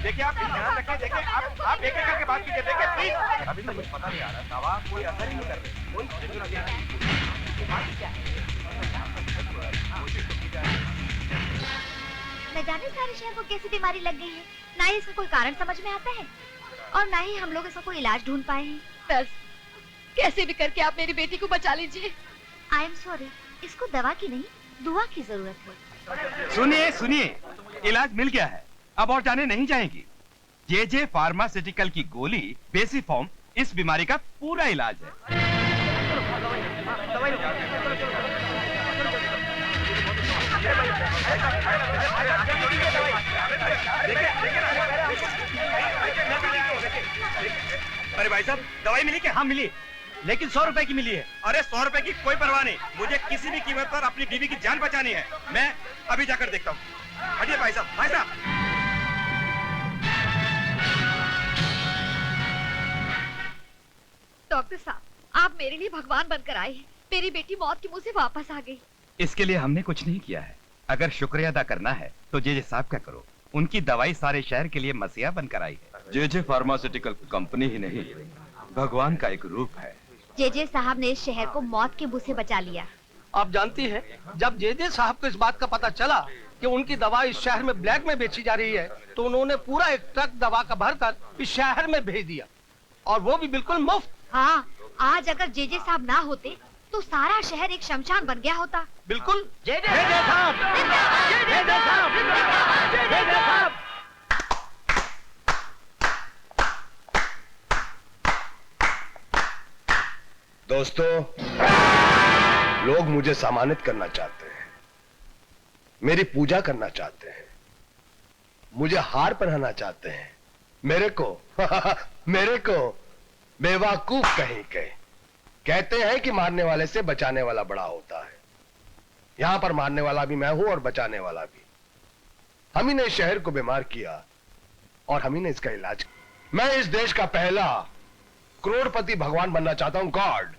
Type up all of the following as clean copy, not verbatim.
देखिए आप ध्यान रखें, देखिए आप एक एक करके बात कीजिए, देखिए प्लीज। अभी तो कुछ पता नहीं आ रहा, दवा कोई असर ही नहीं कर रही। न जाने सारे शहर को कैसी बीमारी लग गई है, ना ही इसका कोई कारण समझ में आता है और ना ही हम लोग इसका कोई इलाज ढूंढ पाए हैं। बस कैसे भी करके आप मेरी बेटी को बचा लीजिए। आई एम सॉरी, इसको दवा की नहीं दुआ की जरूरत है। सुनिए सुनिए, इलाज मिल गया है, अब और जाने नहीं जाएंगी। जे फार्मास्यूटिकल की गोली बेसिफॉर्म इस बीमारी का पूरा इलाज है। अरे भाई साहब, दवाई मिली क्या? हाँ मिली, लेकिन 100 रुपए की मिली है। अरे 100 रुपए की कोई परवाह नहीं, मुझे किसी भी कीमत पर अपनी बीवी की जान बचानी है। मैं अभी जाकर देखता हूँ। हटिए भाई साहब, भाई साहब। डॉक्टर साहब, आप मेरे लिए भगवान बनकर आए हैं। मेरी बेटी मौत के मुंह से वापस आ गई। इसके लिए हमने कुछ नहीं किया है। अगर शुक्रिया अदा करना है तो जे साहब का करो। उनकी दवाई सारे शहर के लिए मसीहा बनकर आई है। जे फार्मास्यूटिकल कंपनी ही नहीं, भगवान का एक रूप है। जे साहब ने इस शहर को मौत के मुंह से बचा लिया। आप जानती हैं, जब जे साहब को इस बात का पता चला कि उनकी दवा इस शहर में ब्लैक में बेची जा रही है, तो उन्होंने पूरा एक ट्रक दवा का भरकर इस शहर में भेज दिया, और वो भी बिल्कुल मुफ्त। हाँ, आज अगर जे साहब ना होते तो सारा शहर एक शमशान बन गया होता। बिल्कुल। जे साहब, दोस्तों, लोग मुझे सम्मानित करना चाहते हैं, मेरी पूजा करना चाहते हैं, मुझे हार पहनाना चाहते हैं। मेरे को बेवकूफ कहीं के। कहते हैं कि मारने वाले से बचाने वाला बड़ा होता है। यहां पर मारने वाला भी मैं हूं और बचाने वाला भी। हम ही ने इस शहर को बीमार किया और हम ही ने इसका इलाज किया। मैं इस देश का पहला करोड़पति भगवान बनना चाहता हूं, गॉड।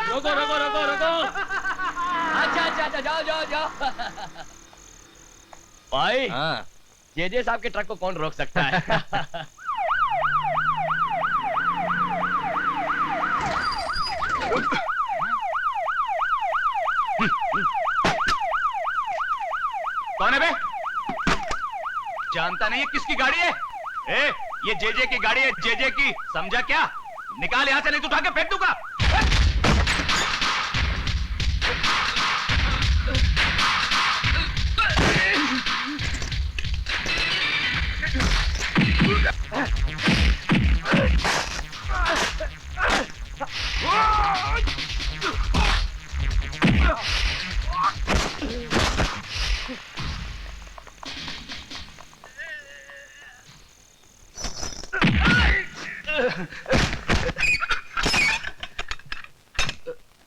रोको रोको रोको रोको। अच्छा, जाओ। भाई, जे साहब के ट्रक को कौन रोक सकता है? कौन है बे? जानता नहीं है किसकी गाड़ी है? ये जे की गाड़ी है, जे की, समझा क्या? निकाल यहां से, नहीं तो उठा के फेंक दूंगा।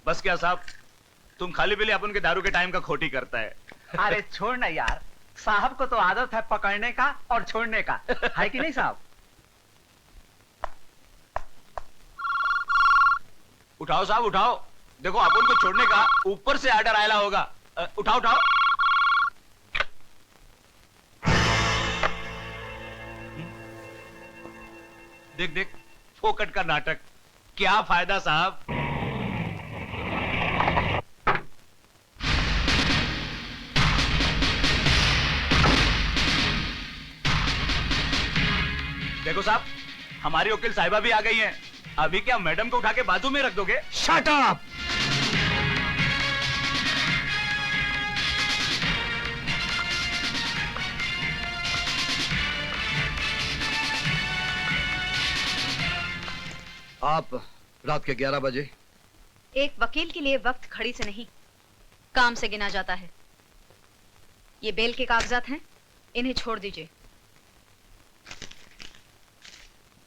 बस क्या साहब, तुम खाली पीली अपन के दारू के टाइम का खोटी करता है। अरे छोड़ ना यार, साहब को तो आदत है पकड़ने का और छोड़ने का, है कि नहीं साहब? उठाओ साहब उठाओ, देखो अपन को छोड़ने का ऊपर से आर्डर आया होगा। उठाओ। देख फोकट का नाटक, क्या फायदा साहब। देखो साहब, हमारी वकील साहिबा भी आ गई हैं। अभी क्या मैडम को उठा के बाजू में रख दोगे? Shut up! आप रात के 11 बजे? एक वकील के लिए वक्त खड़ी से नहीं, काम से गिना जाता है। ये बेल के कागजात हैं, इन्हें छोड़ दीजिए।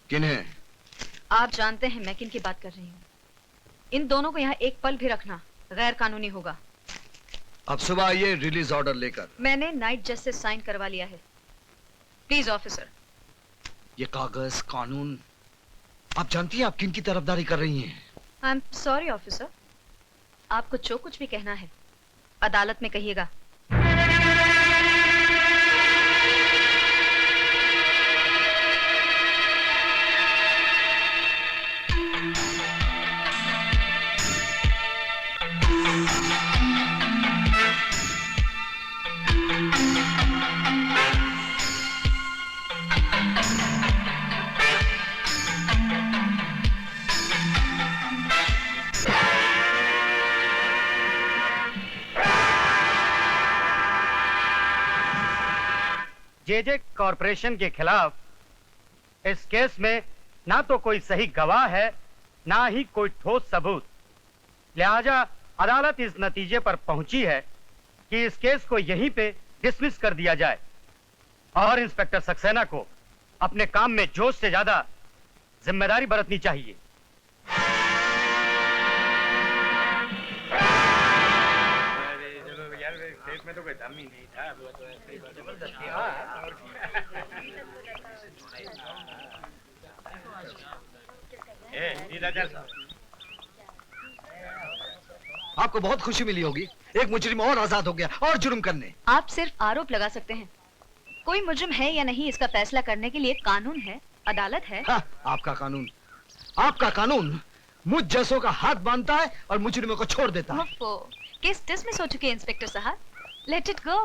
किन्हें? आप जानते हैं मैं किन की बात कर रही हूँ। इन दोनों को यहाँ एक पल भी रखना गैर कानूनी होगा। अब सुबह आइए रिलीज ऑर्डर लेकर। मैंने नाइट जज से साइन करवा लिया है। Please officer. ये कागज, कानून, आप जानती हैं आप किन की तरफदारी कर रही हैं? आई एम सॉरी ऑफिसर, आपको जो कुछ भी कहना है अदालत में कहिएगा। जेजे कॉरपोरेशन के खिलाफ इस केस में ना तो कोई सही गवाह है, ना ही कोई ठोस सबूत। लिहाजा अदालत इस नतीजे पर पहुंची है कि इस केस को यहीं पे डिसमिस कर दिया जाए और इंस्पेक्टर सक्सेना को अपने काम में जोश से ज्यादा जिम्मेदारी बरतनी चाहिए। में तो कोई दम ही नहीं था। आपको बहुत खुशी मिली होगी, एक मुजरिम और आजाद हो गया और जुर्म करने। आप सिर्फ आरोप लगा सकते हैं, कोई मुजरिम है या नहीं इसका फैसला करने के लिए कानून है, अदालत है। हाँ, आपका कानून मुझ जैसों का हाथ बांधता है और मुजरिमों को छोड़ देता है। केस डिसमिस हो चुके हैं इंस्पेक्टर साहब, लेट इट गो।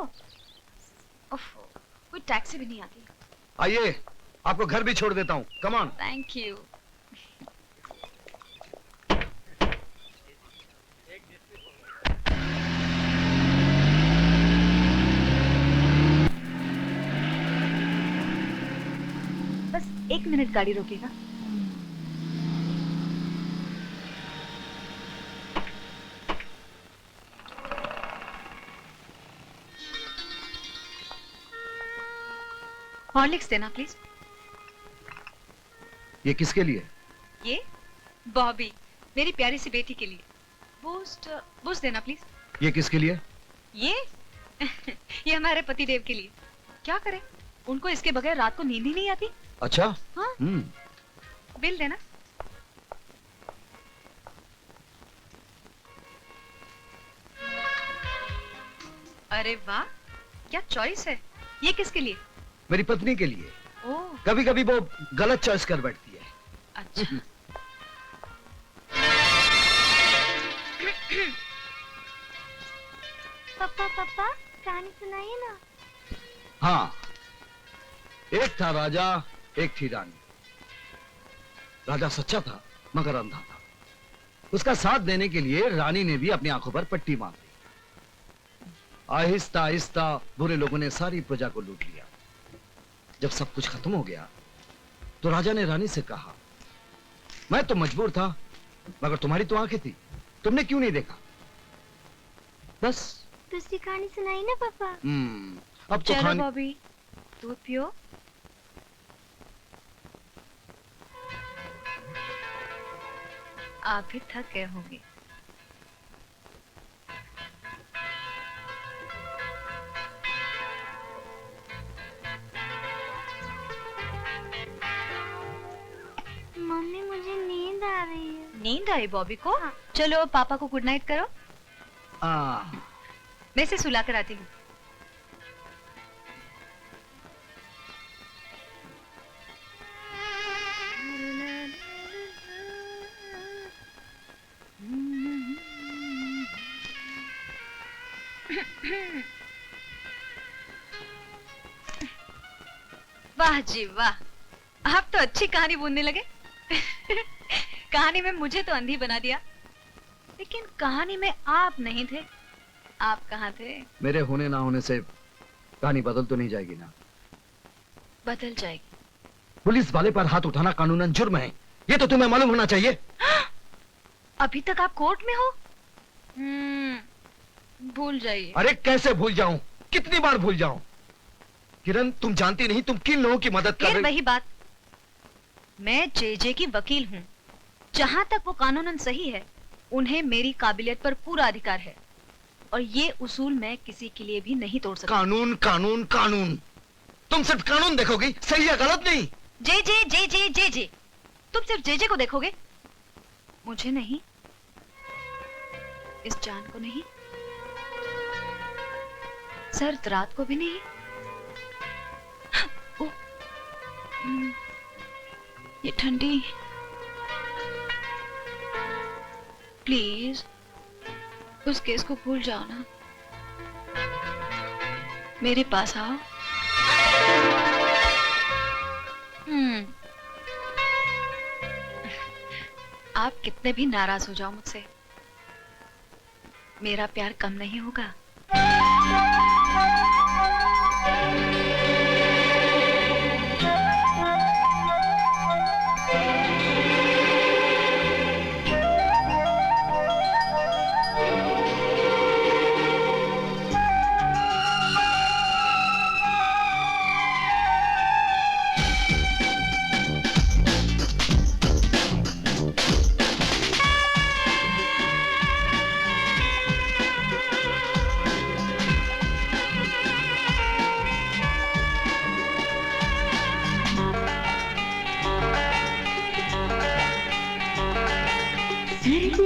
कोई टैक्सी भी नहीं आती। आइए, आपको घर भी छोड़ देता हूँ। Come on. Thank you. बस 1 मिनट गाड़ी रोकेगा। हॉर्लिक्स देना प्लीज। ये किसके लिए? ये बॉबी, मेरी प्यारी सी बेटी के लिए। बूस्ट देना प्लीज। ये किसके लिए? ये ये हमारे पतिदेव के लिए। क्या करें, उनको इसके बगैर रात को नींद ही नहीं आती। अच्छा। हाँ। बिल देना। अरे वाह, क्या चॉइस है। ये किसके लिए? मेरी पत्नी के लिए। ओह। कभी कभी वो गलत चॉइस कर बैठती है। अच्छा। पापा कहानी सुनाइए ना। हाँ, एक था राजा, एक थी रानी। राजा सच्चा था मगर अंधा था। उसका साथ देने के लिए रानी ने भी अपनी आंखों पर पट्टी बांध दी। आहिस्ता आहिस्ता बुरे लोगों ने सारी प्रजा को लूट लिया। जब सब कुछ खत्म हो गया तो राजा ने रानी से कहा, मैं तो मजबूर था मगर तुम्हारी तो आंखें थी, तुमने क्यों नहीं देखा? बस। दूसरी कहानी सुनाई ना पापा। अब तो चलो बॉबी, दूध पियो। आप भी थक गए होंगे। मम्मी मुझे नींद आ रही है। नींद आई बॉबी को? हाँ। चलो पापा को गुड नाइट करो। मैं इसे सुला कर आती हूँ। वाह जी वाह, आप तो अच्छी कहानी बुनने लगे। कहानी में मुझे तो अंधी बना दिया, लेकिन कहानी में आप नहीं थे। आप कहाँ थे? मेरे होने ना होने से कहानी बदल तो नहीं जाएगी ना? बदल जाएगी। पुलिस वाले पर हाथ उठाना कानूनन जुर्म है, ये तो तुम्हें मालूम होना चाहिए। अभी तक आप कोर्ट में हो? भूल जाइए। अरे कैसे भूल जाऊं, कितनी बार भूल जाऊं? किरण, तुम जानती नहीं तुम किन लोगों की मदद कर रही। वही बात, मैं जेजे की वकील हूँ। जहाँ तक वो कानूनन सही है, उन्हें मेरी काबिलियत पर पूरा अधिकार है, और ये उसूल मैं किसी के लिए भी नहीं तोड़ सकती। कानून कानून कानून, तुम सिर्फ कानून देखोगी, सही या गलत नहीं। जे जे जे जे जे जे, तुम सिर्फ जेजे को देखोगे, मुझे नहीं। इस जान को नहीं, सर्द रात को भी नहीं। ओ, ये ठंडी। प्लीज उस केस को भूल जाओ ना, मेरे पास आओ। आप कितने भी नाराज हो जाओ मुझसे, मेरा प्यार कम नहीं होगा।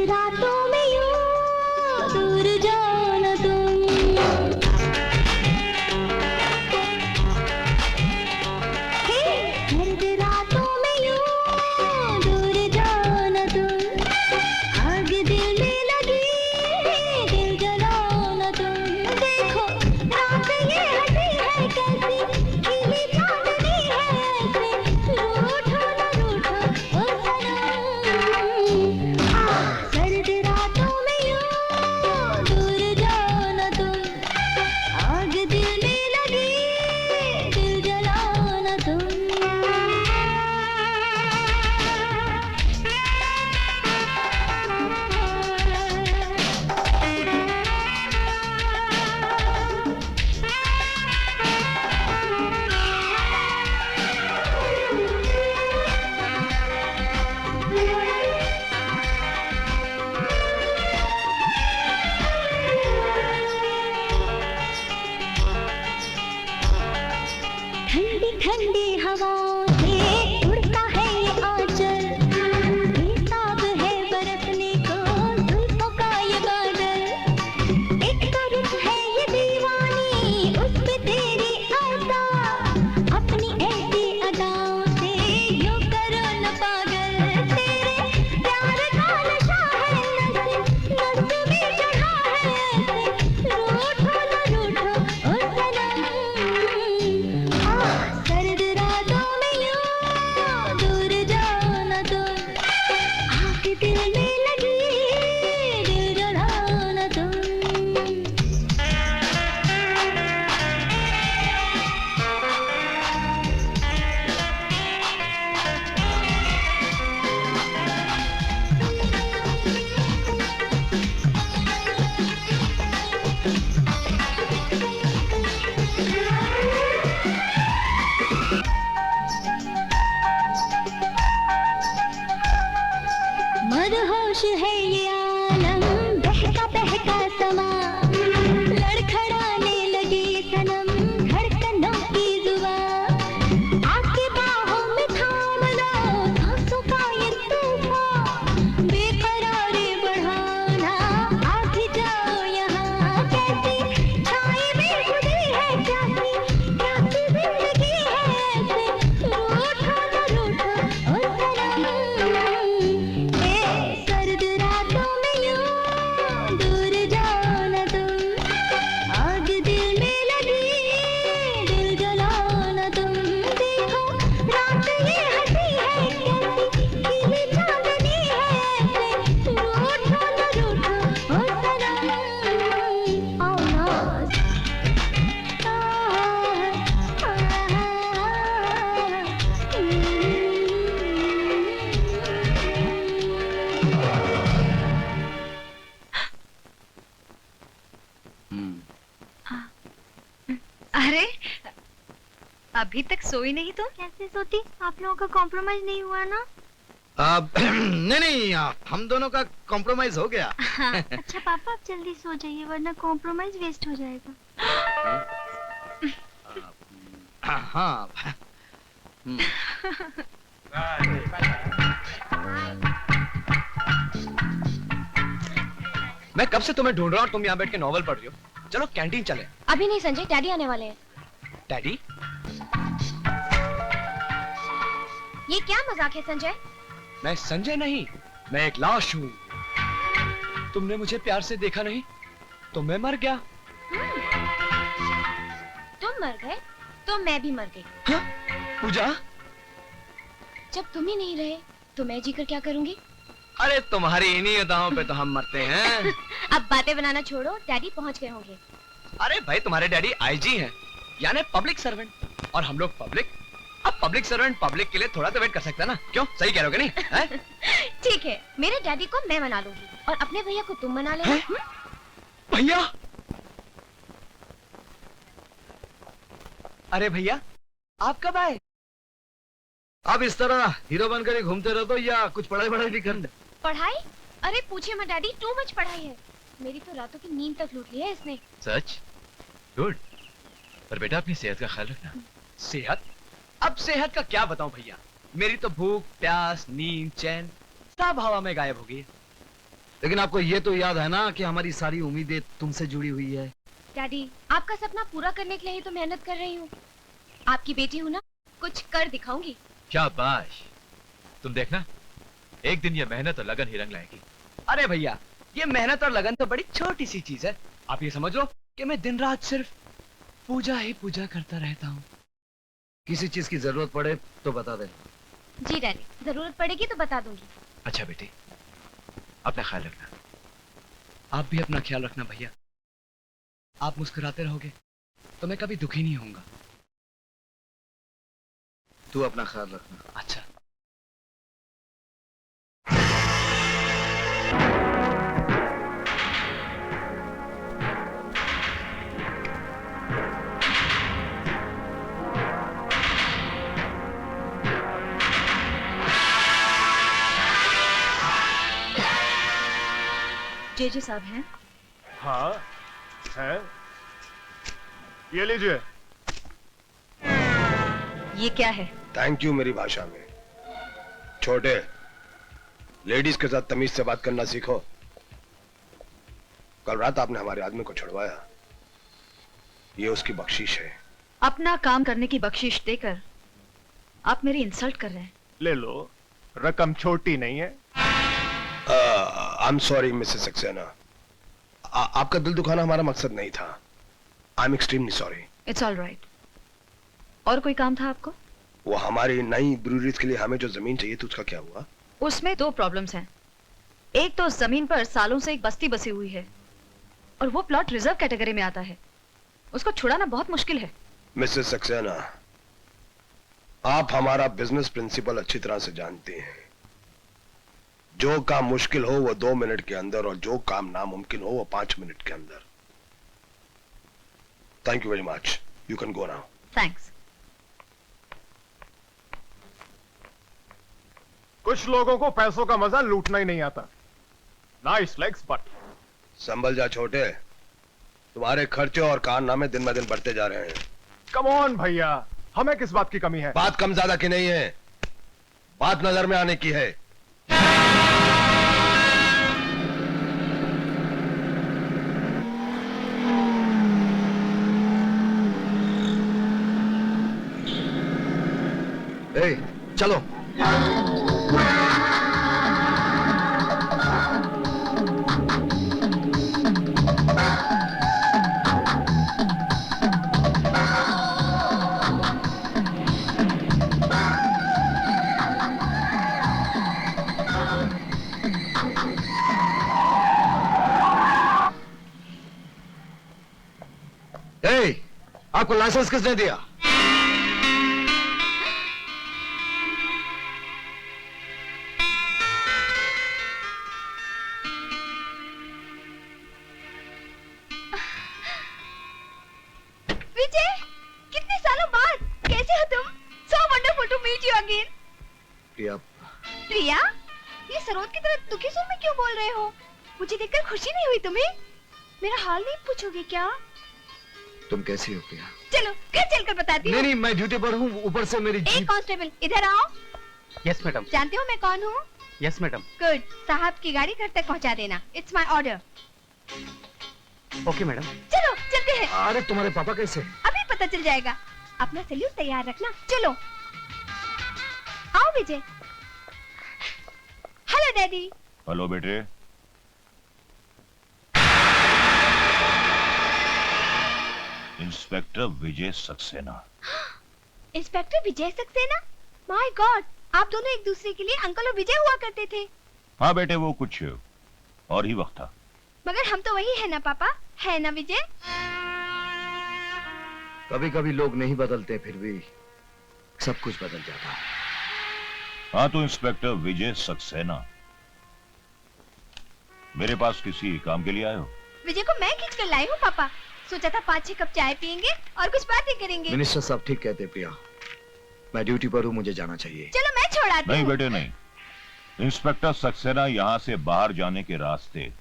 रातों में यूं दूर जाओ न तुम, सर्द रातों में यूं दूर जाओ न तुम, आग दिल में लगी दिल जलाओ न तुम। देखो रात ये हंसी है कैसी, खिली चांदनी है ऐसे, रूठो न रूठो ओ सनम। सर्द रातों में यूं दूर जाओ न तुम, आग दिल में लगी दिल जलाओ न तुम। ठंडी ठंडी हवाओं से उड़ता है ये आंचल, बेताब है बरसने को जुल्फों का ये बादल। एक तो रुत है ये दीवानी उस पे तेरी अदा, अपनी ऐसी अदाओं से यूं करो न पागल। तेरे प्यार का नशा है नस नस में चढ़ा है ऐसे, रूठो न रूठो ओ सनम। सर्द रातों में यूं दूर जाओ न तुम, आग दिल में लगी दिल जलाओ न तुम। मदहोश है ये आलम, बहका बहका समा, लड़खड़ाने लगी सनम धड़कनों की जुबां। आके बाहों में थाम लो सांसों का ये तूफान, बेकरारी बढ़ाना आ भी जाओ यहाँ। कैसी छाई में खुदी है प्यासी, प्यासी जिंदगी है ऐसे, रूठो न रूठो ओ सनम। सर्द रातों में यूं दूर जाओ न तुम, आग दिल में लगी दिल जलाओ न तुम। देखो रात ये हंसी है कैसी, खिली चांदनी है ऐसे, रूठो न रूठो ओ सनम। आओ ना अरे अभी तक सोई नहीं तुम? कैसे सोती? आप लोगों का कॉम्प्रोमाइज नहीं हुआ ना? नहीं नहीं, हम दोनों का कॉम्प्रोमाइज हो गया। अच्छा पापा आप जल्दी सो जाइए वरना कॉम्प्रोमाइज वेस्ट हो जाएगा। हाँ। मैं कब से तुम्हें ढूंढ रहा हूँ, तुम यहाँ बैठ के नॉवल पढ़ रही हो। चलो कैंटीन चले। अभी नहीं संजय, डैडी आने वाले हैं। डैडी? ये क्या मजाक है संजय? मैं संजय नहीं, मैं एक लाश हूँ। तुमने मुझे प्यार से देखा नहीं तो मैं मर गया। तुम मर गए तो मैं भी मर गई। हाँ? पूजा? जब तुम ही नहीं रहे तो मैं जीकर क्या करूंगी? अरे तुम्हारी इन्हीं अदाओं पे तो हम मरते हैं। अब बातें बनाना छोड़ो, डैडी पहुंच गए होंगे। अरे भाई तुम्हारे डैडी आईजी हैं, यानी पब्लिक सर्वेंट, और हम लोग पब्लिक। अब पब्लिक सर्वेंट पब्लिक के लिए थोड़ा तो वेट कर सकता है ना? क्यों, सही कह रहे हो कि नहीं? ठीक है, मेरे डैडी को मैं मना लूंगी और अपने भैया को तुम मना लेना। भैया? अरे भैया आप कब आए? अब इस तरह हीरो बनकर ही घूमते रहो या कुछ पढ़ाई भी करते? पढ़ाई? अरे पूछिए मत डैडी, टू मच पढ़ाई है। मेरी तो रातों की नींद तक लूट ली है इसने। सच? गुड। पर बेटा अपनी सेहत का ख्याल रखना। सेहत? अब सेहत का क्या बताऊं भैया, मेरी तो भूख प्यास नींद चैन सब हवा में गायब हो गई है। लेकिन आपको ये तो याद है ना कि हमारी सारी उम्मीदें तुमसे जुड़ी हुई है। डैडी, आपका सपना पूरा करने के लिए ही तो मेहनत कर रही हूँ। आपकी बेटी हूँ ना, कुछ कर दिखाऊंगी। शाबाश। तुम देखना, एक दिन ये मेहनत और लगन ही रंग लाएगी। अरे भैया, ये मेहनत और लगन तो बड़ी छोटी सी चीज है। आप ये समझ लो कि मैं दिन रात सिर्फ पूजा ही पूजा करता रहता हूँ। किसी चीज की जरूरत पड़े तो बता दे। जी डैडी, जरूरत पड़ेगी तो बता दूंगी। अच्छा बेटी, अपना ख्याल रखना। आप भी अपना ख्याल रखना भैया। आप मुस्कुराते रहोगे तो मैं कभी दुखी नहीं होऊंगा। तू अपना ख्याल रखना। अच्छा। जेजे साहब हैं? हाँ है, ये लीजिए। ये क्या है? थैंक यू मेरी भाषा में। छोटे, लेडीज के साथ तमीज से बात करना सीखो। कल रात आपने हमारे आदमी को छुड़वाया, ये उसकी बख्शीश है। अपना काम करने की बख्शीश देकर आप मेरी इंसल्ट कर रहे हैं। ले लो, रकम छोटी नहीं है। आई एम सॉरी मिसेस सक्सेना, आपका दिल दुखाना हमारा मकसद नहीं था। I am extremely sorry. It's all right. और कोई काम था आपको? वो हमारी नई ब्रूरीज के लिए हमें जो जमीन चाहिए थी उसका क्या हुआ? उसमें दो प्रॉब्लम्स हैं। एक तो जमीन पर सालों से एक बस्ती बसी हुई है और वो प्लॉट रिजर्व कैटेगरी में आता है। उसको छुड़ाना बहुत मुश्किल है। मिसेस सक्सेना, आप हमारा बिजनेस प्रिंसिपल अच्छी तरह से जानती हैं। जो काम मुश्किल हो वो 2 मिनट के अंदर और जो काम नामुमकिन हो वो 5 मिनट के अंदर। Thank you very much, you can go now. Thanks. कुछ लोगों को पैसों का मजा लूटना ही नहीं आता। Nice legs but. संभल जा छोटे, तुम्हारे खर्चे और कारनामे दिन ब दिन बढ़ते जा रहे हैं। कम ऑन भैया, हमें किस बात की कमी है? बात कम ज्यादा की नहीं है, बात नजर में आने की है। ए, चलो। ए, आपको लाइसेंस किसने दिया? विजय, कितने सालों बाद कैसे हो तुम? So wonderful to meet you again. प्रिया। प्रिया, ये सरोद की तरह दुखी सुर में क्यों बोल रहे हो? मुझे देखकर खुशी नहीं हुई तुम्हें? मेरा हाल नहीं पूछोगे क्या? तुम कैसी हो प्रिया? चलो घर चलकर बताती हूँ। नहीं, मैं ड्यूटी पर हूँ, ऊपर से मेरी एक कांस्टेबल इधर आओ। Yes madam. जानते हो मैं कौन हूँ? Yes madam. गुड, साहब की गाड़ी घर तक पहुँचा देना। It's my order. Okay madam. चलो चलते हैं। अरे तुम्हारे पापा कैसे? अभी पता चल जाएगा। अपना सैल्यूट तैयार रखना। चलो आओ विजय। Hello daddy. हेलो बेटे। Inspector Vijay Saxena. Inspector Vijay Saxena? My God, आप दोनों एक दूसरे के लिए अंकल और विजय हुआ करते थे। हाँ बेटे, वो कुछ और ही वक्त था। मगर हम तो वही है ना पापा, है ना विजय? कभी कभी लोग नहीं बदलते, फिर भी सब कुछ बदल जाता है। हाँ तो इंस्पेक्टर विजय सक्सेना, मेरे पास किसी काम के लिए आए हो? विजय को मैं खींच कर लाई हूँ पापा। सोचा था 5-6 कप चाय पियेंगे और कुछ बातें करेंगे। मिनिस्टर साहब ठीक कहते प्रिया, मैं ड्यूटी पर हूँ, मुझे जाना चाहिए। चलो मैं छोड़ाती हूँ। नहीं बेटे नहीं, इंस्पेक्टर सक्सेना यहाँ से बाहर जाने के रास्ते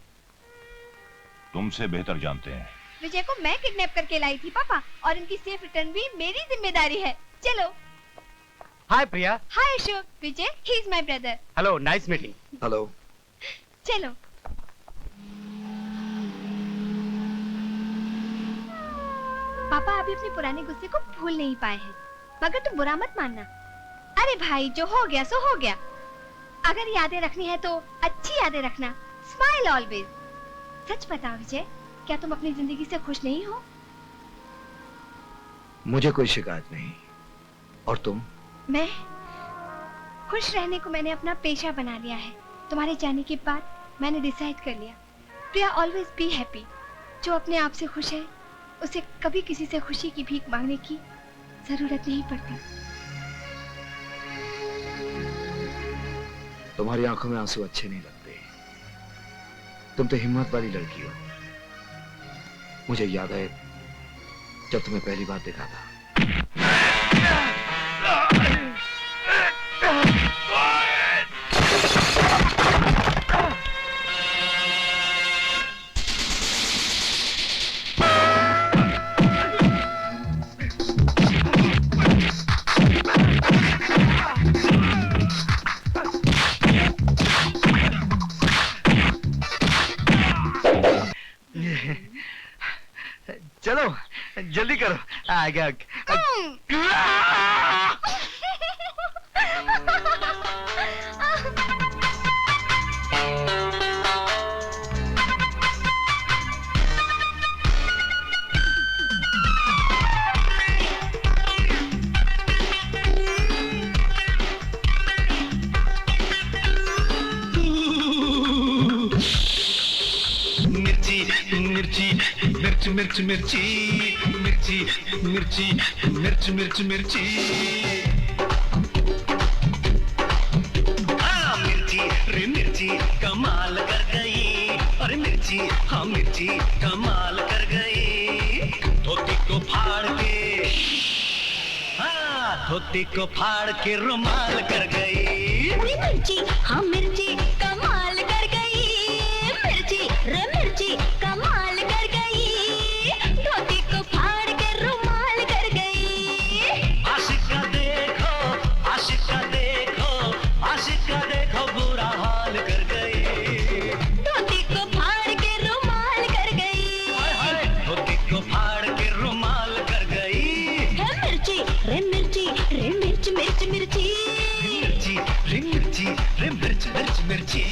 तुमसे बेहतर जानते हैं। विजय को मैं किडनैप करके लाई थी पापा, और इनकी सेफ रिटर्न भी मेरी जिम्मेदारी है। चलो। Hi Priya. Hi Ashok. Vijay, he is my brother. Hello, nice meeting. Hello. चलो। पापा अभी अपने पुराने गुस्से को भूल नहीं पाए हैं, मगर तुम बुरा मत मानना। अरे भाई, जो हो गया सो हो गया। अगर यादें रखनी है तो अच्छी यादें रखना। Smile always. सच बताओ विजय, क्या तुम अपनी जिंदगी से खुश नहीं हो? मुझे कोई शिकायत नहीं। और तुम? मैं खुश रहने को मैंने अपना पेशा बना लिया है। तुम्हारे जाने के बाद मैंने डिसाइड कर लिया, प्रिया ऑलवेज बी हैप्पी। जो अपने आप से खुश है उसे कभी किसी से खुशी की भीख मांगने की जरूरत नहीं पड़ती। तुम्हारी आंखों में आंसू अच्छे नहीं लगते। तुम तो हिम्मत वाली लड़की हो। मुझे याद है जब तुम्हें पहली बार देखा था। चलो जल्दी करो। मिर्च मिर्ची मिर्ची मिर्ची मिर्च मिर्च मिर्ची हाँ मिर्ची रे मिर्ची कमाल कर गई। अरे मिर्ची हाँ मिर्ची कमाल कर गई। धोती को फाड़ के हाँ धोती को फाड़ के रुमाल कर गई। अरे मिर्ची हाँ मिर्ची कमाल कर गई। मिर्ची रे मिर्ची कमाल कर गई। धोती को फाड़ के रुमाल कर गई। आशिका देखो आशिका देखो आशिका देखो बुरा हाल कर गई। धोती को फाड़ के रुमाल कर गई। धोती को फाड़ के रुमाल कर गई। है मिर्ची रे मिर्ची रे मिर्च मिर्च मिर्ची मिर्ची रे मिर्ची रे मिर्च मिर्च मिर्ची।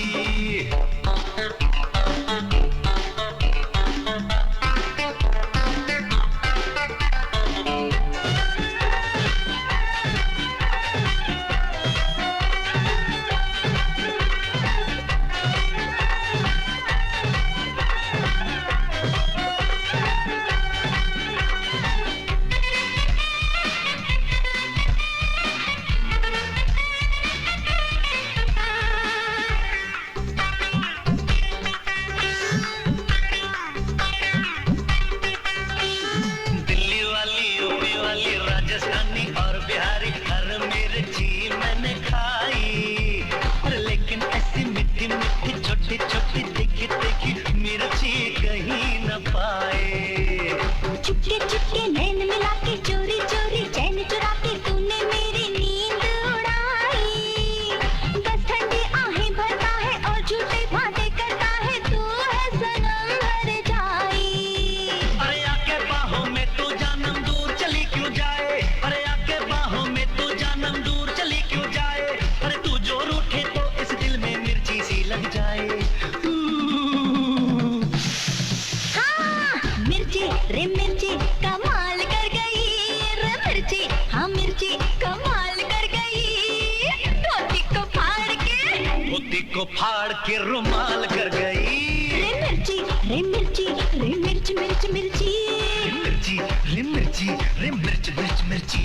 धोती को फाड़ के रुमाल कर गई। रे मिर्ची रे मिर्ची रे मिर्च मिर्च मिर्ची, रे मिर्ची रे मिर्ची रे मिर्च मिर्च मिर्ची।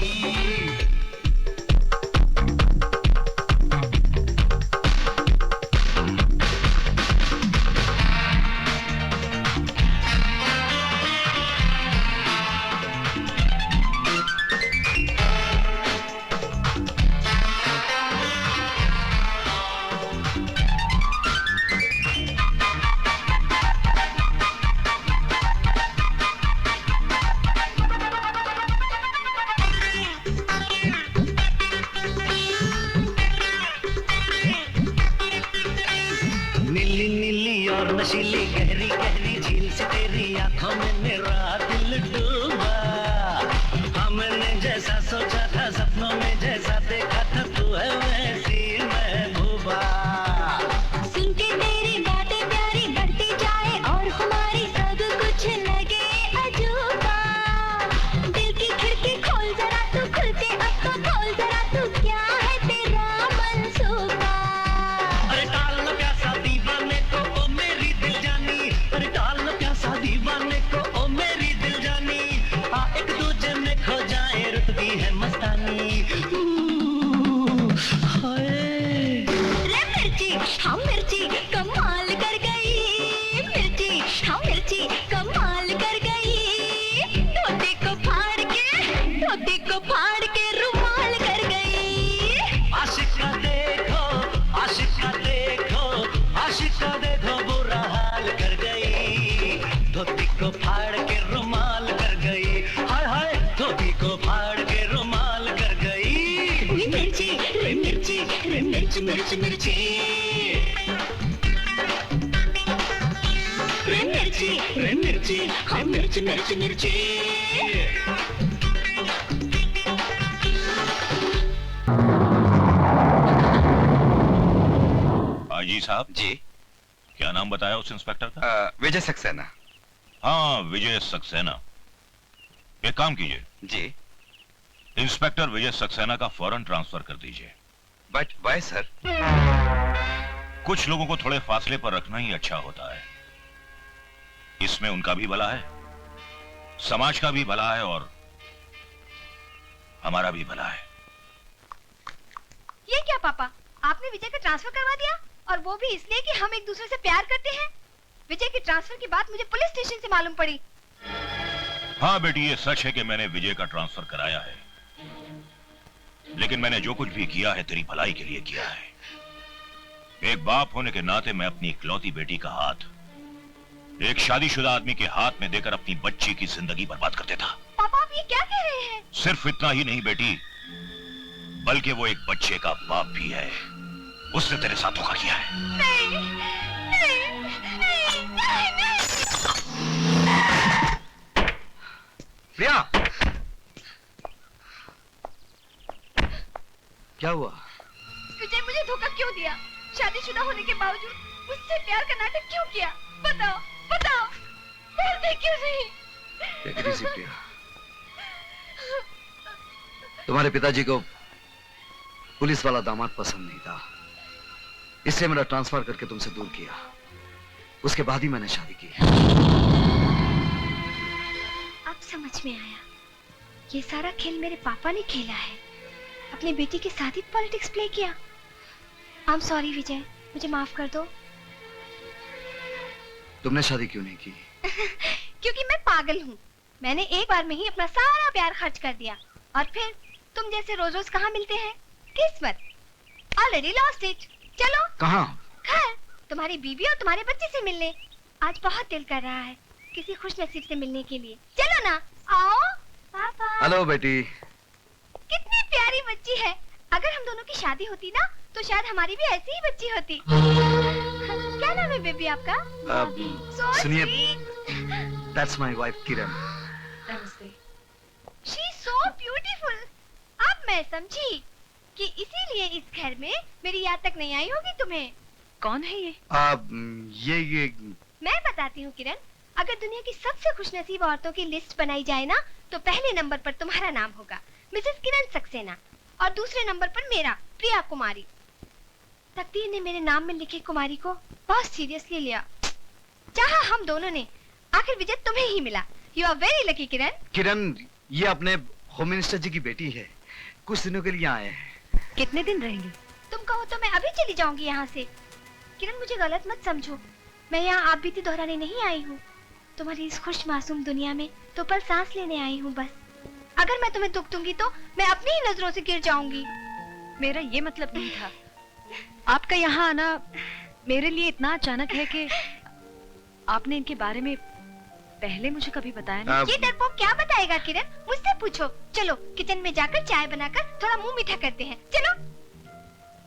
नीली नीली और नशीली गहरी गहरी झील से तेरी आंखों में मेरा दिल डूबा। हाँ मैंने जैसा सोचा था सपनों में जैसा देखा था तू है वैसी महबूबा। सुन के तेरी बातें प्यारी बढ़ती जाए और हमारी सब कुछ लगे अजूबा। दिल की खिड़की खोल जरा तू खुल के अब तो खोल जरा तू क्या है तेरा मंसूबा। अरे डाल न प्यासा दीवाने को ओ मेरी दिल जानी, अरे डाल न प्यासा दीवाने को ओ मेरी दिल जानी। आ एक दूजे में खो जाए रुतबी है मस्तानी। हाय रे मिर्ची हाँ मिर्ची कमाल कर गई। मिर्ची हाँ मिर्ची कमाल कर गई। धोती को फाड़ के रुमाल कर गई। आशिका देखो आशिका देखो आशिका देखो बुरा हाल कर गई। धोती को फाड़ के रुमाल कर गई। हाय हाय धोती को फाड़ के रुमाल कर गई। रे मिर्ची रे मिर्ची रे मिर्च मिर्च मिर्ची। रे मिर्ची रे मिर्ची हाँ मिर्च मिर्च मिर्ची। आईजी साहब जी क्या नाम बताया उस इंस्पेक्टर का? विजय सक्सेना। हाँ विजय सक्सेना। एक काम कीजिए जी इंस्पेक्टर विजय सक्सेना का फौरन ट्रांसफर कर दीजिए। But why sir? कुछ लोगों को थोड़े फासले पर रखना ही अच्छा होता है। इसमें उनका भी भला है, समाज का भी भला है और हमारा भी भला है। ये क्या पापा, आपने विजय का ट्रांसफर करवा दिया और वो भी इसलिए कि हम एक दूसरे से प्यार करते हैं। विजय के ट्रांसफर की बात मुझे पुलिस स्टेशन से मालूम पड़ी। हाँ बेटी ये सच है कि मैंने विजय का ट्रांसफर कराया है, लेकिन मैंने जो कुछ भी किया है तेरी भलाई के लिए किया है। एक बाप होने के नाते मैं अपनी इकलौती बेटी का हाथ एक शादीशुदा आदमी के हाथ में देकर अपनी बच्ची की जिंदगी बर्बाद कर देता। पापा आप ये क्या कह रहे हैं? सिर्फ इतना ही नहीं बेटी, बल्कि वो एक बच्चे का बाप भी है। उसने तेरे साथ धोखा किया है। नहीं, नहीं, नहीं, नहीं, नहीं। प्रिया क्या हुआ? विजय मुझे धोखा क्यों दिया? शादीशुदा होने के बावजूद मुझसे प्यार का नाटक क्यों किया? बताओ बताओ, बोलते क्यों नहीं? Take it easy, प्रिया। तुम्हारे पिताजी को पुलिस वाला दामाद पसंद नहीं था, इसलिए मेरा ट्रांसफर करके तुमसे दूर किया। उसके बाद ही मैंने शादी की। अब समझ में आया, ये सारा खेल मेरे पापा ने खेला है। अपनी बेटी के साथ ही पॉलिटिक्स प्ले किया। आई एम सॉरी विजय, मुझे माफ कर दो। तुमने शादी क्यों नहीं की? क्योंकि मैं पागल हूँ। मैंने एक बार में ही अपना सारा प्यार खर्च कर दिया और फिर तुम जैसे रोज रोज कहाँ मिलते हैं? किस्मत ऑलरेडी लॉस्ट इट। चलो कहाँ? घर, तुम्हारी बीवी और तुम्हारे बच्चे से मिलने। आज बहुत दिल कर रहा है किसी खुश नसीब से मिलने के लिए। चलो ना, आओ। पापा हेलो बेटी। कितनी प्यारी बच्ची है। अगर हम दोनों की शादी होती ना तो शायद हमारी भी ऐसी ही बच्ची होती। क्या नाम है बेबी आपका? सुनिए, that's my wife Kiran. She is so beautiful. अब मैं समझी कि इसीलिए इस घर में मेरी याद तक नहीं आई होगी तुम्हें। कौन है ये? ये मैं बताती हूँ किरण, अगर दुनिया की सबसे खुशनसीब औरतों की लिस्ट बनाई जाए ना तो पहले नंबर पर तुम्हारा नाम होगा, मिसेस किरण सक्सेना, और दूसरे नंबर पर मेरा, प्रिया कुमारी। तकदीर ने मेरे नाम में लिखे कुमारी को बहुत सीरियसली लिया। चाहा हम दोनों ने, आखिर विजय तुम्हें ही मिला। यू आर वेरी लकी किरण। किरण, ये अपने होम मिनिस्टर जी की बेटी है, कुछ दिनों के लिए आए हैं। कितने दिन रहेंगे? तुम कहो तो मैं अभी चली जाऊंगी यहाँ से। किरण मुझे गलत मत समझो, मैं यहाँ आप बीती दोहराने नहीं आई हूँ। तुम्हारी इस खुश मासूम दुनिया में तो पल सांस लेने आई हूँ बस। अगर मैं तुम्हें दुख दूंगी तो मैं अपनी ही नजरों से गिर जाऊंगी। मेरा ये मतलब नहीं था। आपका यहाँ आना मेरे लिए इतना अचानक है कि आपने इनके बारे में पहले मुझे कभी बताया नहीं। ये डरपोक क्या बताएगा किरण, मुझसे पूछो। चलो किचन में जाकर चाय बनाकर थोड़ा मुंह मीठा करते हैं, चलो।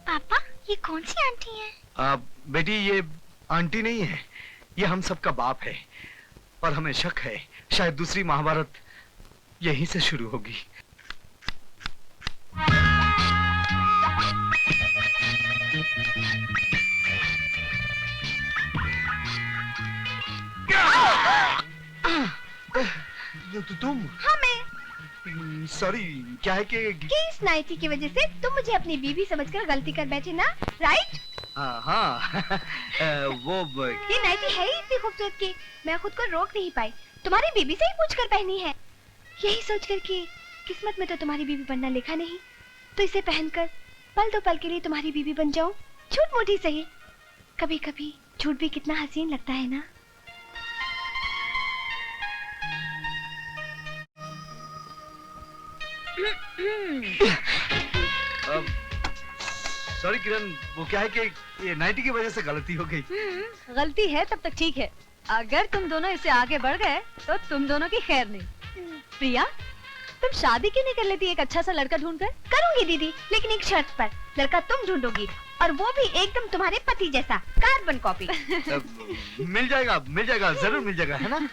पापा, ये कौन सी आंटी है? बेटी, ये आंटी नहीं है, ये हम सबका बाप है। और हमें शक है शायद दूसरी महाभारत यहीं से शुरू होगी। तुम? हाँ मैं। सॉरी, क्या है कि इस नाइटी की वजह से तुम मुझे अपनी बीवी समझकर गलती कर बैठे ना, राइट? हाँ वो ये नाइटी है ही इतनी खूबसूरत कि मैं खुद को रोक नहीं पाई। तुम्हारी बीबी से ही पूछकर पहनी है, यही सोचकर कि किस्मत में तो तुम्हारी बीबी बनना लिखा नहीं, तो इसे पहनकर पल दो पल के लिए तुम्हारी बीबी बन जाऊं। झूठ मूठी सही, कभी कभी झूठ भी कितना हसीन लगता है ना। सॉरी किरण, वो क्या है कि ये नाइटी की वजह से गलती हो गई। गलती है तब तक ठीक है, अगर तुम दोनों इससे आगे बढ़ गए तो तुम दोनों की खैर नहीं। प्रिया, तुम शादी क्यों नहीं कर लेती एक अच्छा सा लड़का ढूंढकर? करूंगी दीदी, लेकिन एक शर्त पर। लड़का तुम ढूंढोगी और वो भी एकदम तुम्हारे पति जैसा, कार्बन कॉपी। मिल जाएगा, जरूर मिल जाएगा, है ना?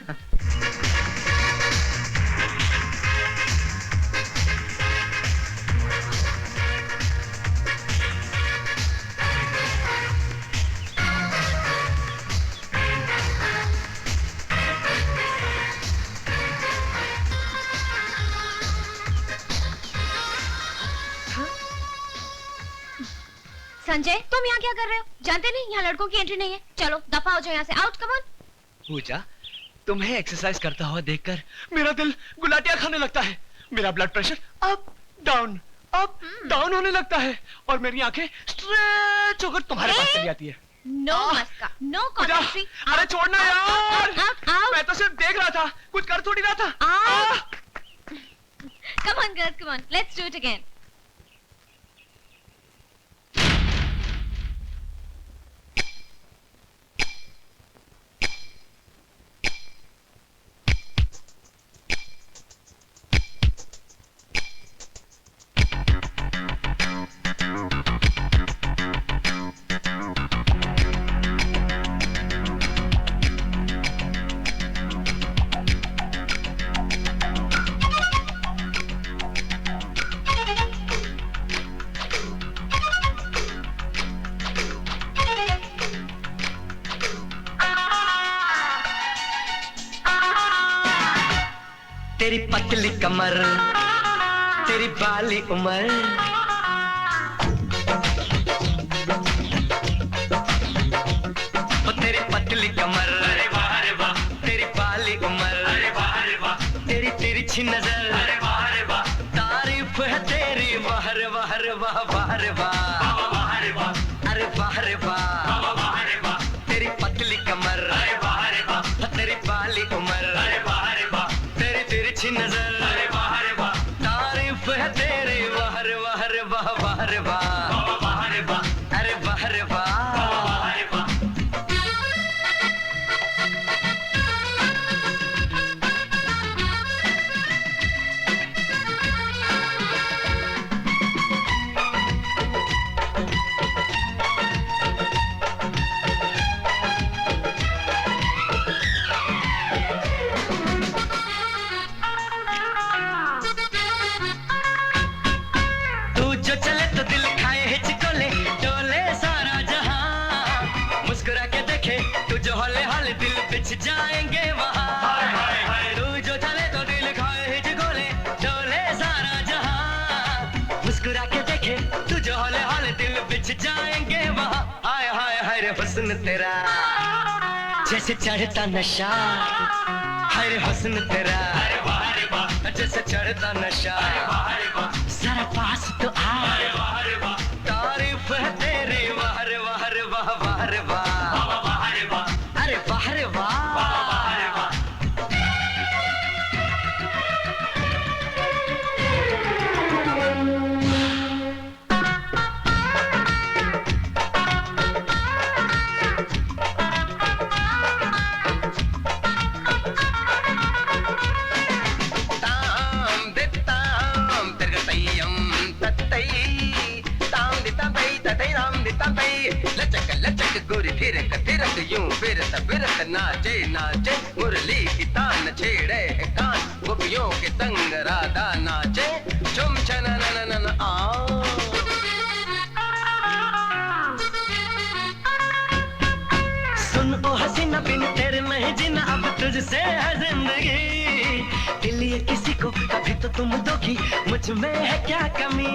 संजय, तुम यहाँ क्या कर रहे हो? जानते नहीं यहाँ लड़कों की एंट्री नहीं है। चलो दफा हो जाओ यहाँ से, आउट, कम ऑन। पूजा, तुम्हें एक्सरसाइज करता हुआ देखकर मेरा दिल गुलाटियां खाने लगता है। मेरा ब्लड प्रेशर अप डाउन होने लगता है और मेरी आंखें स्ट्रेच होकर तुम्हारे पास चली आती है। नो मस्का, नो कॉमेंट्री। अरे छोड़ना यार, मैं तो सिर्फ देख रहा था, कुछ कर थोड़ी रहा था। Come on girls, come on, let's do it again. तेरी पतली कमर, तेरी बाली उम्र, तेरी पतली कमर, अरे वाह रे वाह, तेरी बाली उम्र, अरे वाह रे वाह, तेरी तिरछी नजर, अरे वाह रे वाह, तारीफ है तेरी, वाह रे वाह रे वाह, वाह रे वाह, वाह रे वाह, अरे वाह रे वाह, वाह रे वाह, तेरी पतली कमर, अरे वाह रे वाह, तेरी बाली उम्र, अरे वाह रे वाह, तेरी तिरछी नजर, अरे वाह रे वाह, तारीफ है तेरी, वाह रे वाह रे वाह, वाह रे वाह, वाह रे वाह, अरे वाह रे वाह, वाह रे वाह। तू जो चले तो दिल खाए हिचकोले, डोले सारा जहां। रे हुस्न तेरा जैसे चढ़ता नशा, हाय रे हुस्न तेरा जैसे चढ़ता नशा, जरा पास तो आ, तारीफ है तेरी, वाह रे वाह रे वाह वाह रे वाह, अरे वाह रे वाह। लचक लचक गोरी फिरक फिरक यूं फिरत फिरत नाचे नाचे, मुरली की तान छेड़े है कान, गोपियों के संग राधा नाचे, चुम छन नन आ। सुन ओ हसीना बिन तेरे नहीं जीना, अब तुझसे है जिंदगी, दिल ये किसी को कभी तो तुम दोगी, मुझ में है क्या कमी।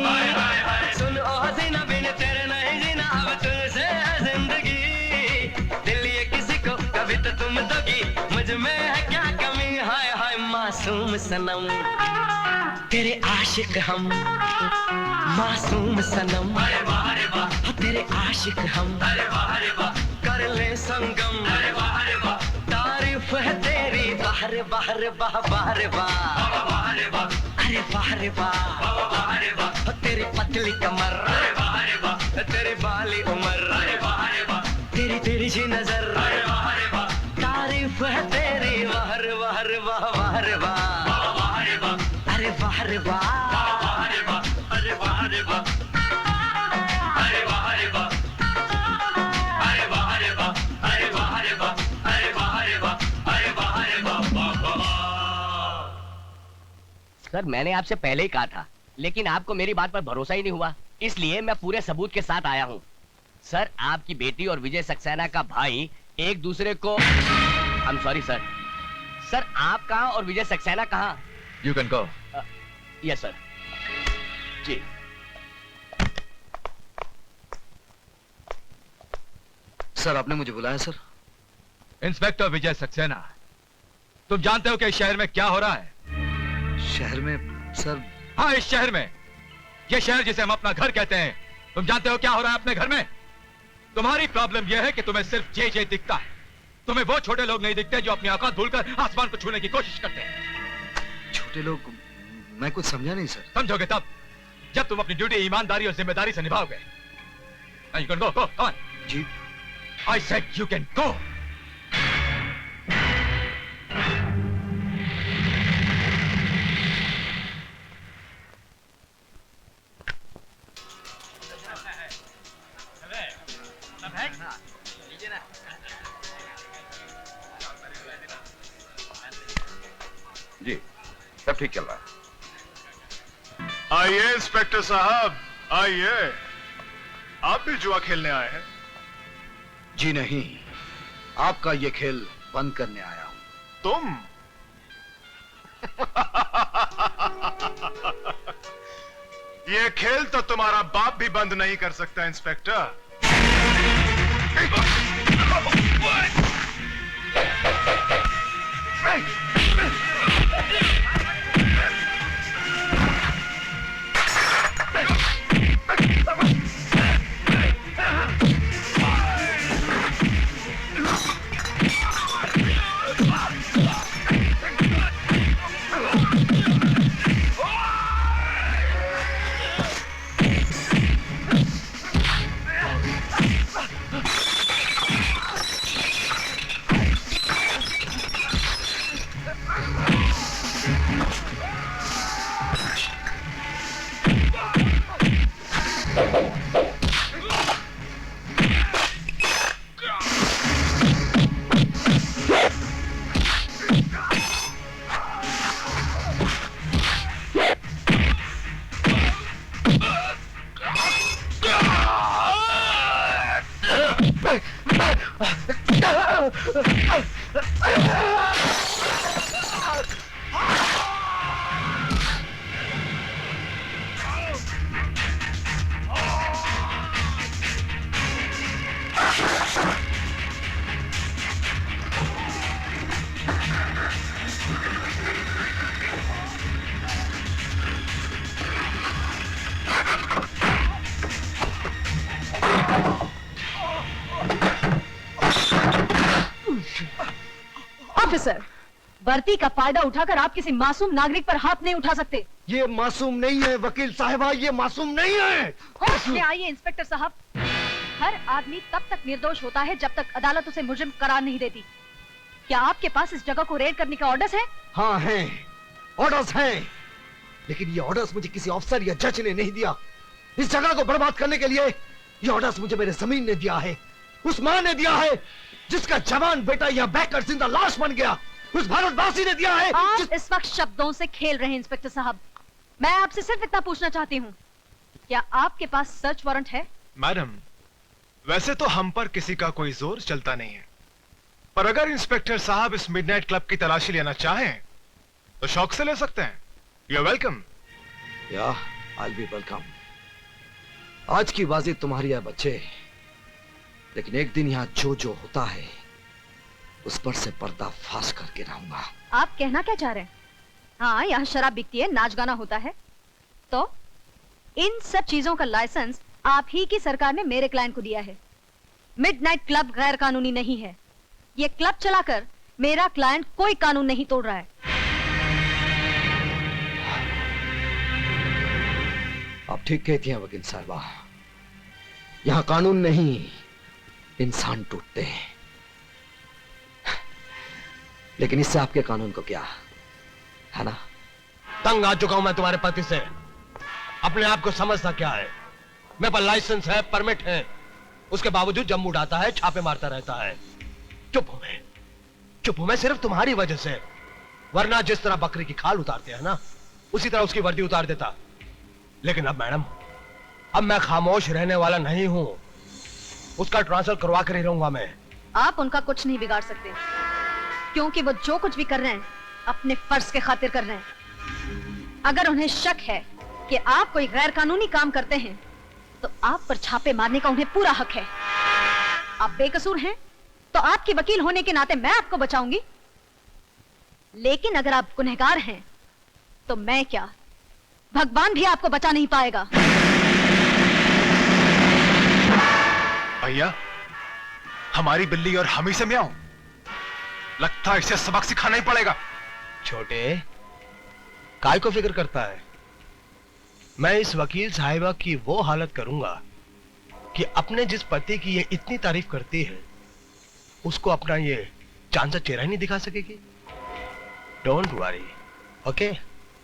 सुन ओ हसीना बिन तेरे नहीं जीना, अब तुझसे है जिंदगी, दिल ये किसी को कभी तो तुम दोगी, मुझ में है क्या कमी। हाय हाय मासूम सनम तेरे आशिक हम, मासूम सनम तेरे आशिक हम, कर ले संगम, तारीफ है तेरी, बाहर बाहर बाह बाहर वाह, अरे बाहर वाह, तेरी पतली कमर, तेरी बाली उम्र, तेरी तेरी सी नजर, तारीफ है तेरी, बाहर बाहर वाह बाहर वाह, अरे बाहर वाह, अरे बाहर वाह। सर मैंने आपसे पहले ही कहा था, लेकिन आपको मेरी बात पर भरोसा ही नहीं हुआ, इसलिए मैं पूरे सबूत के साथ आया हूँ। सर आपकी बेटी और विजय सक्सेना का भाई एक दूसरे को, I am sorry sir. Sir आप कहाँ और विजय सक्सेना कहाँ? You can go. Yes sir. जी सर आपने मुझे बुलाया सर? इंस्पेक्टर विजय सक्सेना, तुम जानते हो कि इस शहर में क्या हो रहा है? शहर में सर? हाँ इस शहर में, ये शहर जिसे हम अपना घर कहते हैं, तुम जानते हो क्या हो रहा है अपने घर में? तुम्हारी प्रॉब्लम यह है कि तुम्हें सिर्फ जे दिखता है, तुम्हें वो छोटे लोग नहीं दिखते जो अपनी औकात भूलकर आसमान को छूने की कोशिश करते हैं। छोटे लोग? मैं कुछ समझा नहीं सर। समझोगे तब जब तुम अपनी ड्यूटी ईमानदारी और जिम्मेदारी से निभाओगे। You can go, come on. Ji. I said you can go. जी सब ठीक चल रहा है। आइए इंस्पेक्टर साहब आइए, आप भी जुआ खेलने आए हैं? जी नहीं, आपका ये खेल बंद करने आया हूं। तुम? ये खेल तो तुम्हारा बाप भी बंद नहीं कर सकता इंस्पेक्टर। ऑफिसर, वर्दी का फायदा उठाकर आप किसी मासूम नागरिक पर हाथ नहीं उठा सकते। ये मासूम नहीं है वकील साहिबा, ये मासूम नहीं है। होश में आइए इंस्पेक्टर साहब। हर आदमी तब तक निर्दोष होता है जब तक अदालत उसे मुजरिम करार नहीं देती। क्या आपके पास इस जगह को रेड करने के ऑर्डर्स हैं? हाँ हैं, ऑर्डर्स हैं, लेकिन ये ऑर्डर्स मुझे किसी ऑफिसर या जज ने नहीं दिया। इस जगह को बर्बाद करने के लिए ये ऑर्डर्स मुझे मेरे जमीन ने दिया है, उस मां ने दिया है जिसका जवान बेटा यहाँ बैठकर जिंदा लाश बन गया, उस भारतवासी ने दिया है। आप इस वक्त शब्दों से खेल रहे हैं इंस्पेक्टर साहब। मैं आपसे सिर्फ इतना पूछना चाहती हूँ, क्या आपके पास सर्च वारंट है? मैडम, वैसे तो हम पर किसी का कोई जोर चलता नहीं है, पर अगर इंस्पेक्टर साहब इस मिडनाइट क्लब की तलाशी लेना चाहें तो शौक से ले सकते हैं। You are welcome. या आई बी वेलकम। आज की बाजी तुम्हारी है बच्चे, लेकिन एक दिन यहाँ जो जो होता है उस पर से पर्दा फाश करके रहूंगा। आप कहना क्या चाह रहे हैं? हाँ, यहाँ शराब बिकती है, नाच गाना होता है, तो इन सब चीजों का लाइसेंस आप ही की सरकार ने मेरे क्लाइंट को दिया है। मिडनाइट क्लब गैर कानूनी नहीं है। ये क्लब चलाकर मेरा क्लाइंट कोई कानून नहीं तोड़ रहा है। आप ठीक कहती हैं वकील साहिबा, यहाँ कानून नहीं इंसान टूटते हैं, लेकिन इससे आपके कानून को क्या है ना? तंग आ चुका हूं मैं तुम्हारे पति से। अपने आप को समझता क्या है? मेरे पास लाइसेंस है, परमिट है, उसके बावजूद जम उड़ाता है, छापे मारता रहता है। चुप हूं मैं सिर्फ तुम्हारी वजह से, वरना जिस तरह बकरी की खाल उतारते हैं ना, उसी तरह उसकी वर्दी उतार देता। लेकिन अब मैडम, अब मैं खामोश रहने वाला नहीं हूं, उसका ट्रांसफर करवा कर ही रहूंगा मैं। आप उनका कुछ नहीं बिगाड़ सकते, क्योंकि वो जो कुछ भी कर रहे हैं अपने फर्ज के खातिर कर रहे हैं। अगर उन्हें शक है कि आप कोई गैर कानूनी काम करते हैं तो आप पर छापे मारने का उन्हें पूरा हक है। आप बेकसूर हैं तो आपकी वकील होने के नाते मैं आपको बचाऊंगी, लेकिन अगर आप गुनहगार हैं तो मैं क्या, भगवान भी आपको बचा नहीं पाएगा। भैया, हमारी बिल्ली और हम ही से म्याऊं, लगता है इसे सबक सिखाना ही पड़ेगा। छोटे, काय को फिक्र करता है? मैं इस वकील साहिबा की वो हालत करूंगा कि अपने जिस पति की ये इतनी तारीफ करती है उसको अपना ये चांद सा चेहरा ही नहीं दिखा सकेगी। Don't worry, okay,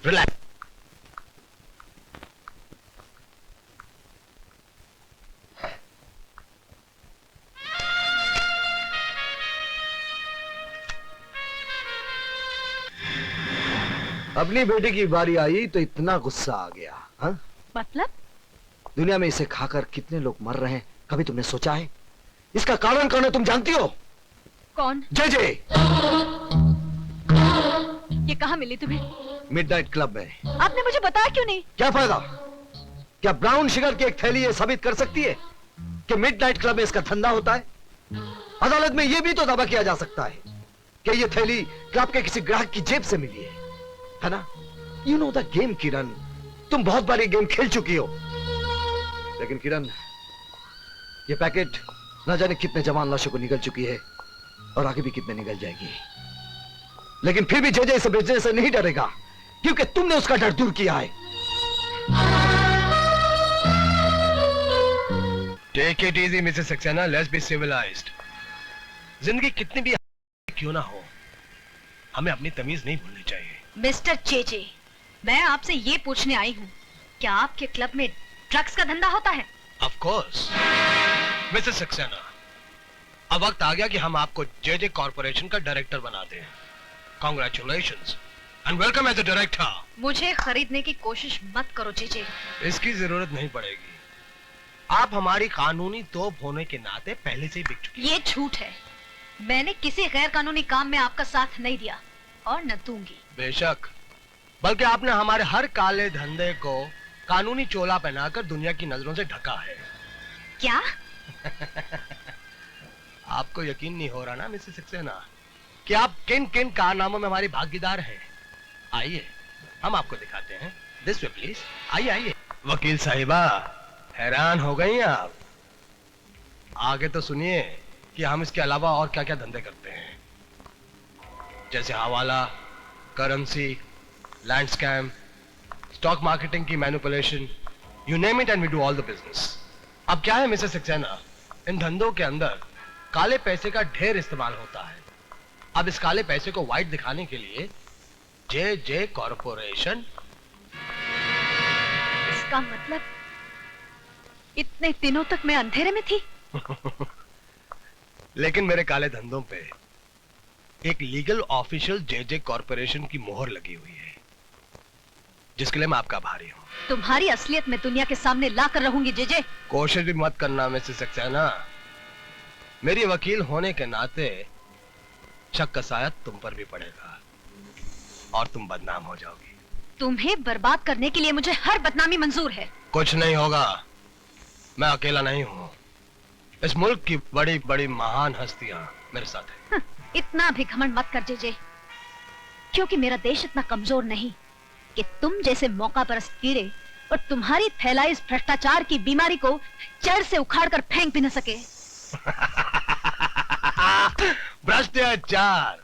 relax. अपनी बेटी की बारी आई तो इतना गुस्सा आ गया। हा? मतलब? दुनिया में इसे खाकर कितने लोग मर रहे हैं, कभी तुमने सोचा है? इसका कारण कौन है तुम जानती हो? कौन? जे। ये कहाँ मिली तुम्हें? मिडनाइट क्लब में। आपने मुझे बताया क्यों नहीं? क्या फायदा? क्या ब्राउन शुगर की एक थैली ये साबित कर सकती है कि मिडनाइट क्लब में इसका धंधा होता है? अदालत में यह भी तो दावा किया जा सकता है कि ये थैली क्लब के किसी ग्राहक की जेब से मिली है ना? यू नो द गेम किरण, तुम बहुत बार ये गेम खेल चुकी हो। लेकिन किरण, ये पैकेट न जाने कितने जवान लाशों को निगल चुकी है और आगे भी कितने निगल जाएगी, लेकिन फिर भी जे इसे बेचने से नहीं डरेगा, क्योंकि तुमने उसका डर दूर किया है। Take it easy Mrs Saxena, let's be civilized. जिंदगी कितनी भी क्यों ना हो, हमें अपनी तमीज नहीं भूलनी चाहिए। मिस्टर जेजे, मैं आपसे ये पूछने आई हूँ, क्या आपके क्लब में ड्रग्स का धंधा होता है? ऑफ कोर्स मिसेस सक्सेना, अब वक्त आ गया कि हम आपको जे कॉर्पोरेशन का डायरेक्टर बना दें। Congratulations and welcome as a director. मुझे खरीदने की कोशिश मत करो जेजे। इसकी जरूरत नहीं पड़ेगी, आप हमारी कानूनी तोप होने के नाते पहले से ही बिक चुकी। ये झूठ है, मैंने किसी गैर कानूनी काम में आपका साथ नहीं दिया और न दूंगी। बेशक, बल्कि आपने हमारे हर काले धंधे को कानूनी चोला पहनाकर दुनिया की नजरों से ढका है। क्या? आपको यकीन नहीं हो रहा ना मिसेस सक्सेना कि आप किन किन कारनामों में हमारी भागीदार हैं? आइए हम आपको दिखाते हैं। दिस वे प्लीज, आइए आइए। वकील साहिबा, हैरान हो गई आप? आगे तो सुनिए कि हम इसके अलावा और क्या क्या धंधे करते हैं। जैसे हवाला, currency, land scam, stock marketing की manipulation, you name it and we do all the business. अब क्या है मिसेस सक्सेना, इन धंधों के अंदर काले पैसे का ढेर इस्तेमाल होता है। अब इस काले पैसे को व्हाइट दिखाने के लिए जे कॉरपोरेशन। इसका मतलब इतने दिनों तक मैं अंधेरे में थी। लेकिन मेरे काले धंधों पे एक लीगल ऑफिशियल जे कॉरपोरेशन की मोहर लगी हुई है, जिसके लिए मैं आपका आभारी हूँ। तुम्हारी असलियत मैं दुनिया के सामने ला कर रहूंगी जे। कोशिश भी मत करना मिसेस सक्सेना, मेरी वकील होने के नाते शक का साया तुम पर भी पड़ेगा और तुम बदनाम हो जाओगी। तुम्हें बर्बाद करने के लिए मुझे हर बदनामी मंजूर है। कुछ नहीं होगा, मैं अकेला नहीं हूँ, इस मुल्क की बड़ी बड़ी महान हस्तियां मेरे साथ हैं। इतना भी घमंड मत कर जे, क्योंकि मेरा देश इतना कमजोर नहीं कि तुम जैसे मौका परस्त कीड़े और तुम्हारी फैलाई इस भ्रष्टाचार की बीमारी को जड़ से उखाड़ कर फेंक भी न सके। भ्रष्टाचार,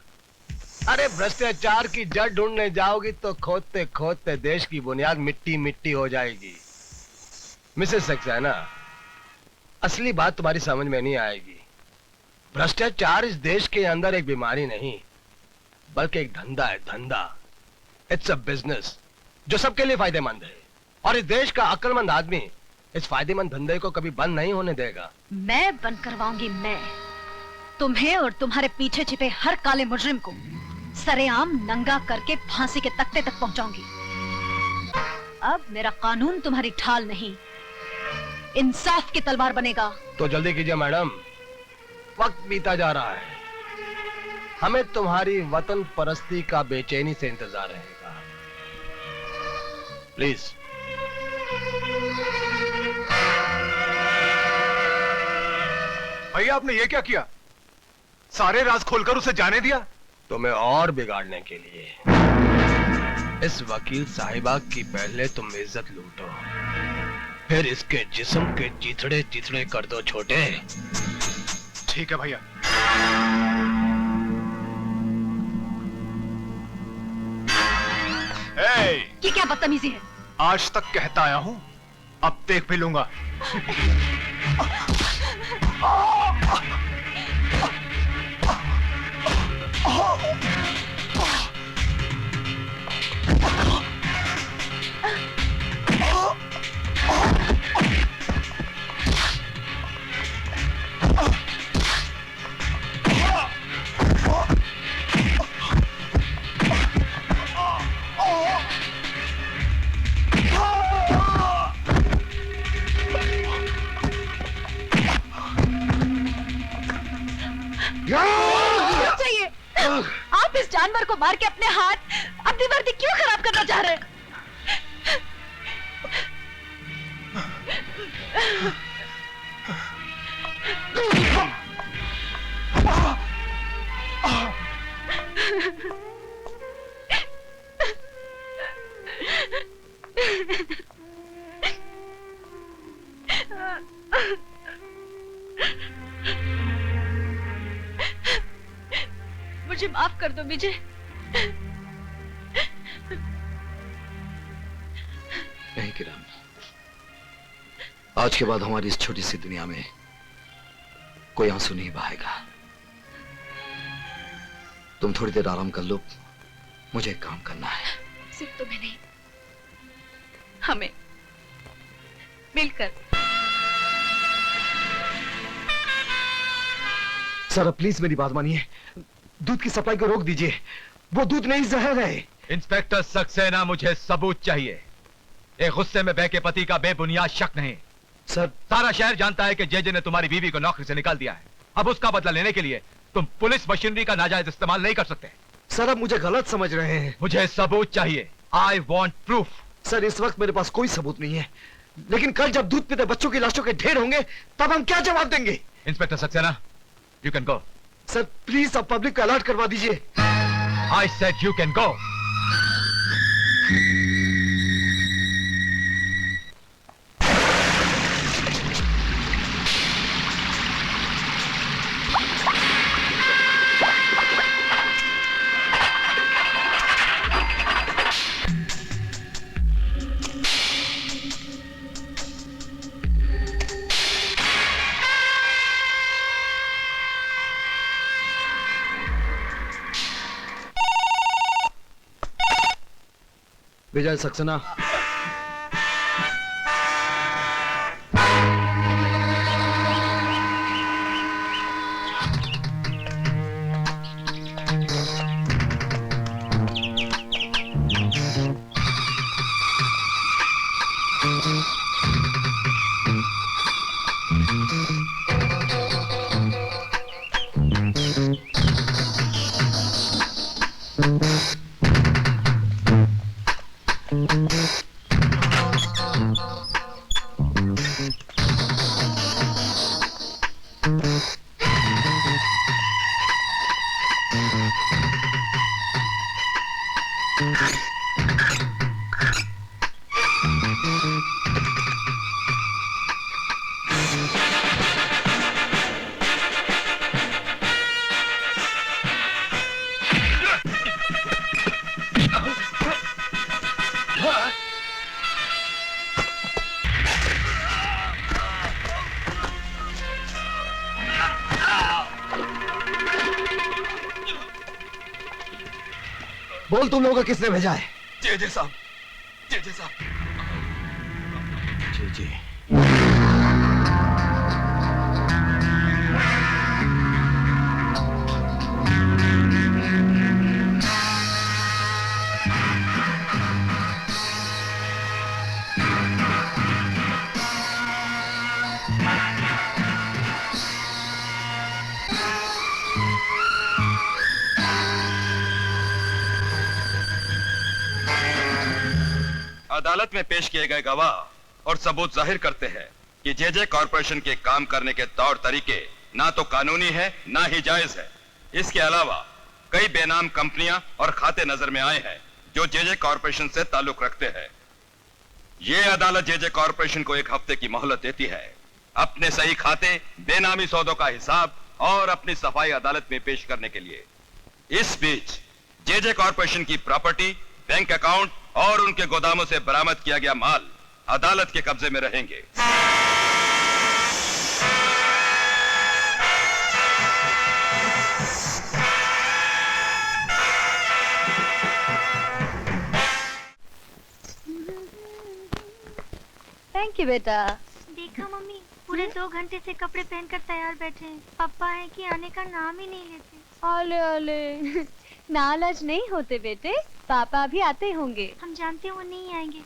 अरे भ्रष्टाचार की जड़ ढूंढने जाओगी तो खोदते खोदते देश की बुनियाद मिट्टी मिट्टी हो जाएगी। मिसेस सक्सेना, असली बात तुम्हारी समझ में नहीं आएगी। भ्रष्टाचार इस देश के अंदर एक बीमारी नहीं, बल्कि एक धंधा है, धंधा। इट्स अ बिजनेस जो सबके लिए फायदेमंद है, और इस देश का अक्लमंद आदमी इस फायदेमंद धंधे को कभी बंद नहीं होने देगा। मैं बंद करवाऊंगी, मैं तुम्हें और तुम्हारे पीछे छिपे हर काले मुजरिम को सरेआम नंगा करके फांसी के तख्ते तक पहुंचाऊंगी। अब मेरा कानून तुम्हारी ढाल नहीं, इंसाफ की तलवार बनेगा। तो जल्दी कीजिए मैडम, वक्त बीता जा रहा है, हमें तुम्हारी वतन परस्ती का बेचैनी से इंतजार रहेगा। प्लीज। भैया आपने ये क्या किया? सारे राज खोलकर उसे जाने दिया? तुम्हें और बिगाड़ने के लिए। इस वकील साहिबा की पहले तुम इज्जत लूटो, फिर इसके जिस्म के चिथड़े चिथड़े कर दो छोटे। ठीक है भैया। ये क्या बदतमीजी है? आज तक कहता आया हूं, अब देख भी लूंगा। चाहिए आप इस जानवर को मार के अपने हाथ अपनी वर्दी क्यों खराब करना चाह रहे हैं? मुझे माफ कर दो विजय। नहीं किरण, आज के बाद हमारी इस छोटी सी दुनिया में कोई आंसू नहीं बहाएगा। तुम थोड़ी देर आराम कर लो, मुझे काम करना है। सिर्फ तुम्हें नहीं, हमें मिलकर। सर प्लीज मेरी बात मानिए, दूध की सप्लाई को रोक दीजिए, वो दूध नहीं जहर है। इंस्पेक्टर सक्सेना, मुझे सबूत चाहिए। एक गुस्से में बह के पति का बेबुनियाद शक नहीं। सर सारा शहर जानता है कि जेजे ने तुम्हारी बीवी को नौकरी से निकाल दिया है। अब उसका बदला लेने के लिए तुम पुलिस मशीनरी का नाजायज इस्तेमाल नहीं कर सकते। सर अब मुझे गलत समझ रहे हैं। मुझे सबूत चाहिए। I want proof. सर इस वक्त मेरे पास कोई सबूत नहीं है, लेकिन कल जब दूध पीते बच्चों की लाशों के ढेर होंगे तब हम क्या जवाब देंगे? Inspector Saxena, you can go. Sir please आप पब्लिक को अलर्ट करवा दीजिए। I said you can go. Vijay Saxena, बोल तुम लोगों को किसने भेजा है? जेजे साहब, जेजे साहब। जेजे। अदालत में पेश किए गए गवाह और सबूत जाहिर करते हैं कि जेजे कॉरपोरेशन के काम करने के तौर तरीके ना तो कानूनी है ना ही जायज है। इसके अलावा कई बेनाम कंपनियां और खाते नजर में आए हैं जो जेजे कॉरपोरेशन से ताल्लुक रखते हैं। ये अदालत जेजे कॉरपोरेशन को 1 हफ्ते की मोहलत देती है अपने सही खाते, बेनामी सौदों का हिसाब और अपनी सफाई अदालत में पेश करने के लिए। इस बीच जेजे कॉरपोरेशन की प्रॉपर्टी, बैंक अकाउंट और उनके गोदामों से बरामद किया गया माल अदालत के कब्जे में रहेंगे। थैंक यू बेटा। देखा मम्मी, पूरे 2 घंटे से कपड़े पहनकर तैयार बैठे हैं। पापा है कि आने का नाम ही नहीं लेते। ओले ओले, नाराज नहीं होते बेटे, पापा भी आते होंगे। हम जानते हैं वो नहीं आएंगे।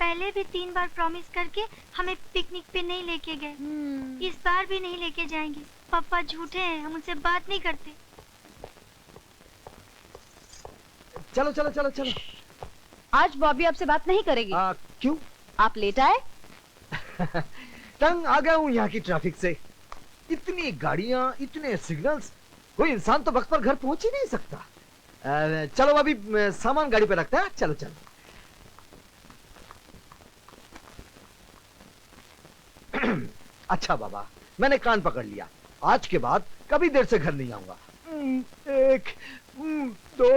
पहले भी 3 बार प्रॉमिस करके हमें पिकनिक पे नहीं लेके गए। इस बार भी नहीं लेके जाएंगे। पापा झूठे हैं, हम उनसे बात नहीं करते। चलो चलो चलो चलो। आज बॉबी आपसे बात नहीं करेगी। क्यों? आप लेट आए? तंग आ गया हूँ यहाँ की ट्रैफिक से। इतनी गाड़ियाँ, इतने सिग्नल्स, कोई इंसान तो वक्त पर घर पहुंच ही नहीं सकता। चलो अभी सामान गाड़ी पे रखते हैं। चलो चलो। अच्छा बाबा, मैंने कान पकड़ लिया। आज के बाद कभी देर से घर नहीं आऊंगा। 1 2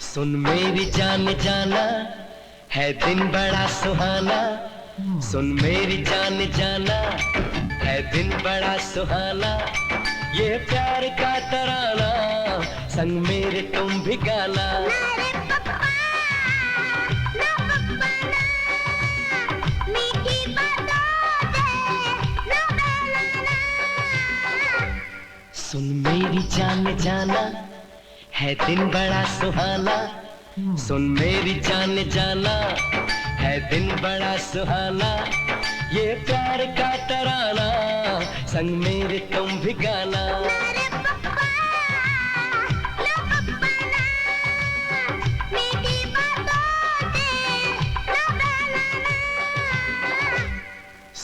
सुन मेरी जान जाना, है दिन बड़ा सुहाना। सुन मेरी जान जाना, है दिन बड़ा सुहाना। ये प्यार का तराना, संग मेरे तुम भी गाना। सुन मेरी जान जाना, है दिन बड़ा सुहाना। सुन मेरी जान जाना, है दिन बड़ा सुहाना। ये प्यार का तराना, संग मेरे तुम भी गाना।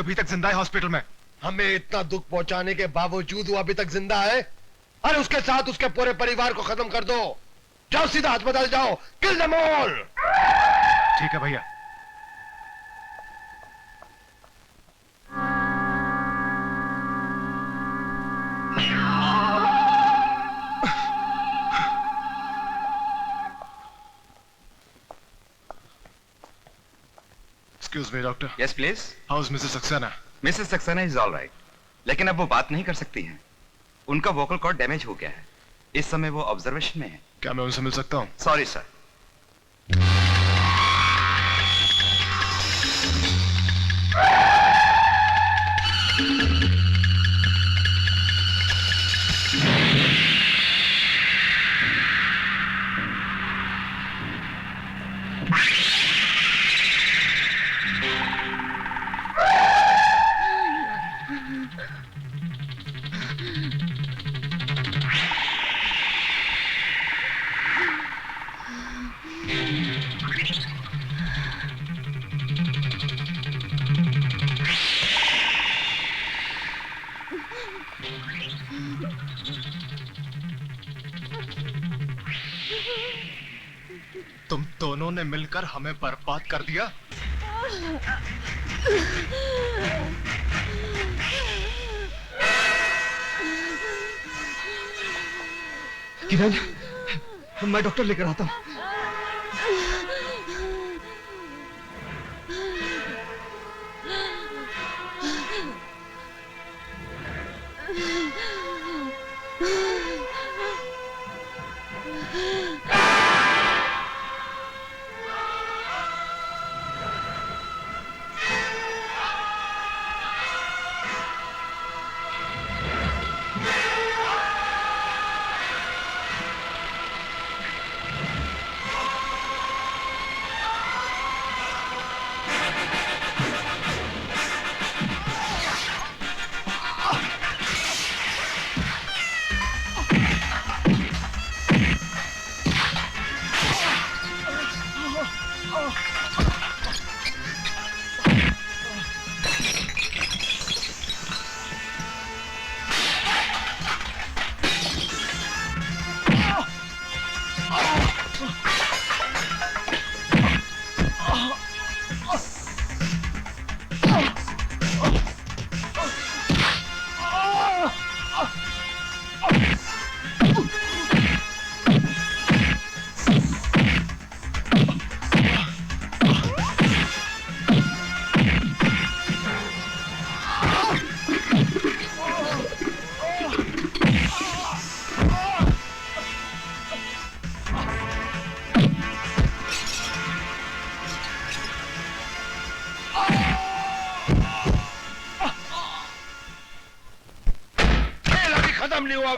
अभी तक जिंदा है हॉस्पिटल में। हमें इतना दुख पहुंचाने के बावजूद वो अभी तक जिंदा है। अरे उसके साथ उसके पूरे परिवार को खत्म कर दो। जाओ सीधा अस्पताल जाओ, किल देम ऑल। ठीक है भैया। Excuse me, doctor. Yes, please. How's Mrs. Saxena? Mrs. Saxena is all right. लेकिन अब वो बात नहीं कर सकती हैं। उनका वोकल कॉर्ड डैमेज हो गया है। इस समय वो ऑब्जर्वेशन में है। क्या मैं उनसे मिल सकता हूँ? Sorry sir. तुम दोनों ने मिलकर हमें बर्बाद कर दिया। किरण, मैं डॉक्टर लेकर आता हूँ।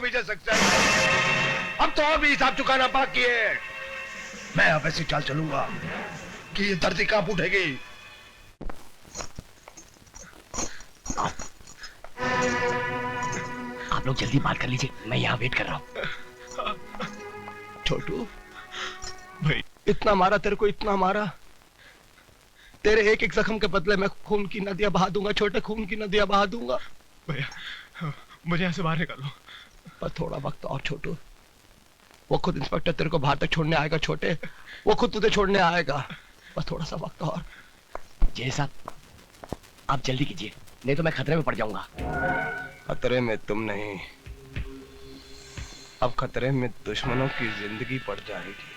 विजय सक्सेना, अब तो और भी हिसाब चुकाना बाकी है। मैं अब ऐसी चाल चलूंगा कि ये धरती कांप उठेगी। आप लोग जल्दी बात कर लीजिए, मैं यहाँ वेट कर रहा हूँ। छोटू भाई, इतना मारा तेरे को, इतना मारा। तेरे एक एक जख्म के बदले मैं खून की नदियां बहा दूंगा, छोटे खून की नदियां बहा दूंगा। भैया मुझे यहाँ से बाहर निकालो। पर थोड़ा वक्त और छोटू, वो खुद इंस्पेक्टर तेरे को बाहर तक छोड़ने आएगा। छोटे, वो खुद तुझे छोड़ने आएगा। बस थोड़ा सा वक्त और। जय साहब, आप जल्दी कीजिए, नहीं तो मैं खतरे में पड़ जाऊंगा। खतरे में तुम नहीं, अब खतरे में दुश्मनों की जिंदगी पड़ जाएगी।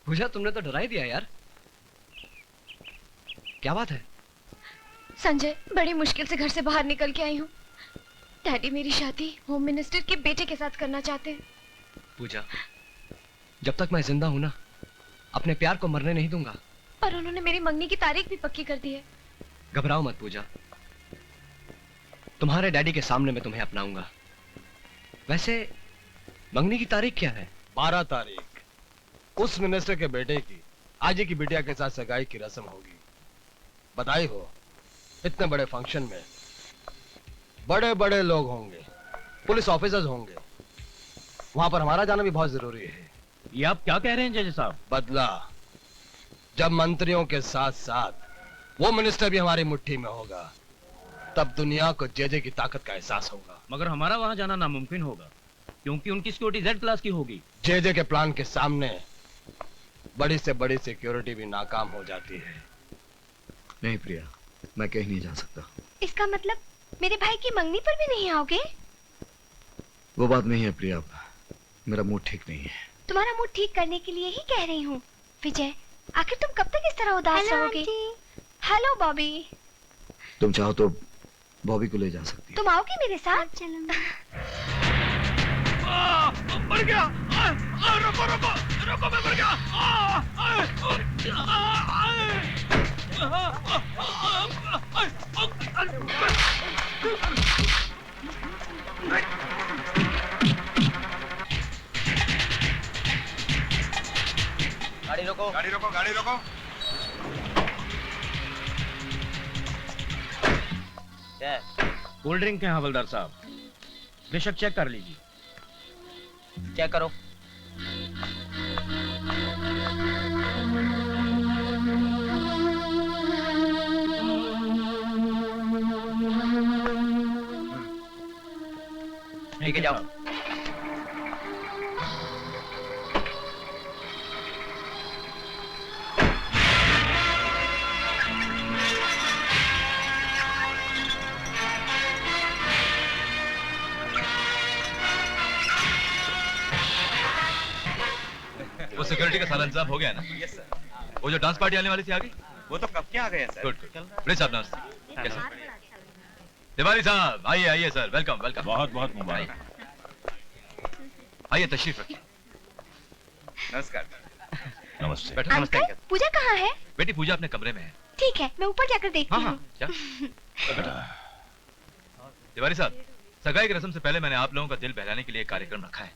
पूजा, तुमने तो डरा ही दिया यार। क्या बात है? संजय, बड़ी मुश्किल से घर से बाहर निकल के आई हूँ। डैडी मेरी शादी होम मिनिस्टर के बेटे के साथ करना चाहते हैं। पूजा, जब तक मैं जिंदा हूं ना, अपने प्यार को मरने नहीं दूंगा। और उन्होंने मेरी मंगनी की तारीख भी पक्की कर दी है। घबराओ मत पूजा, तुम्हारे डैडी के सामने मैं तुम्हें अपनाऊंगा। वैसे मंगनी की तारीख क्या है? 12 तारीख उस मिनिस्टर के बेटे की आजी की बिटिया के साथ सगाई की रस्म होगी। बधाई हो। इतने बड़े फंक्शन में बड़े बड़े लोग होंगे, पुलिस ऑफिसर्स होंगे, वहां पर हमारा जाना भी बहुत जरूरी है। ये आप क्या कह रहे हैं जज साहब? बदला, जब मंत्रियों के साथ साथ वो मिनिस्टर भी हमारी मुट्ठी में होगा, तब दुनिया को जेजे की ताकत का एहसास होगा। मगर हमारा वहां जाना नामुमकिन होगा, क्योंकि उनकी सिक्योरिटी जेड क्लास की होगी। जेजे के प्लान के सामने बड़ी से बड़ी सिक्योरिटी भी नाकाम हो जाती है। नहीं प्रिया, मैं कहीं नहीं जा सकता। इसका मतलब मेरे भाई की मंगनी पर भी नहीं आओगे? वो बात नहीं है प्रिया, मेरा मूड ठीक नहीं है। तुम्हारा मूड ठीक करने के लिए ही कह रही हूँ। विजय, आखिर तुम कब तक इस तरह उदास रहोगे? हेलो बॉबी। तुम चाहो तो बॉबी को ले जा सकती। तुम आओगे मेरे साथ? मर गया। रुको रुको रुको, मैं मर गया। गाड़ी रोको, गाड़ी रोको, गाड़ी रोको। कोल्ड ड्रिंक है हवलदार साहब, बेशक चेक कर लीजिए। चेक करो। लेके जाओ। वो सिक्योरिटी का सारा इंतजाम हो गया ना? Yes sir. वो जो डांस पार्टी आने वाली थी आ गई? वो तो कब के आ गए हैं सर। Good good. प्लीज साहब नमस्ते। कैसे? तिवारी साहब आइए आइए सर, वेलकम वेलकम। बहुत बहुत मुबारक। आइए तशरीफ रखिए। नमस्कार। नमस्ते। बैठो। अंकल, पूजा कहाँ है? बेटी पूजा अपने कमरे में है। ठीक है, मैं ऊपर जाकर देखती हूँ। क्या? तिवारी साहब, सगाई की रस्म से पहले मैंने आप लोगों का दिल बहलाने के लिए एक कार्यक्रम रखा है।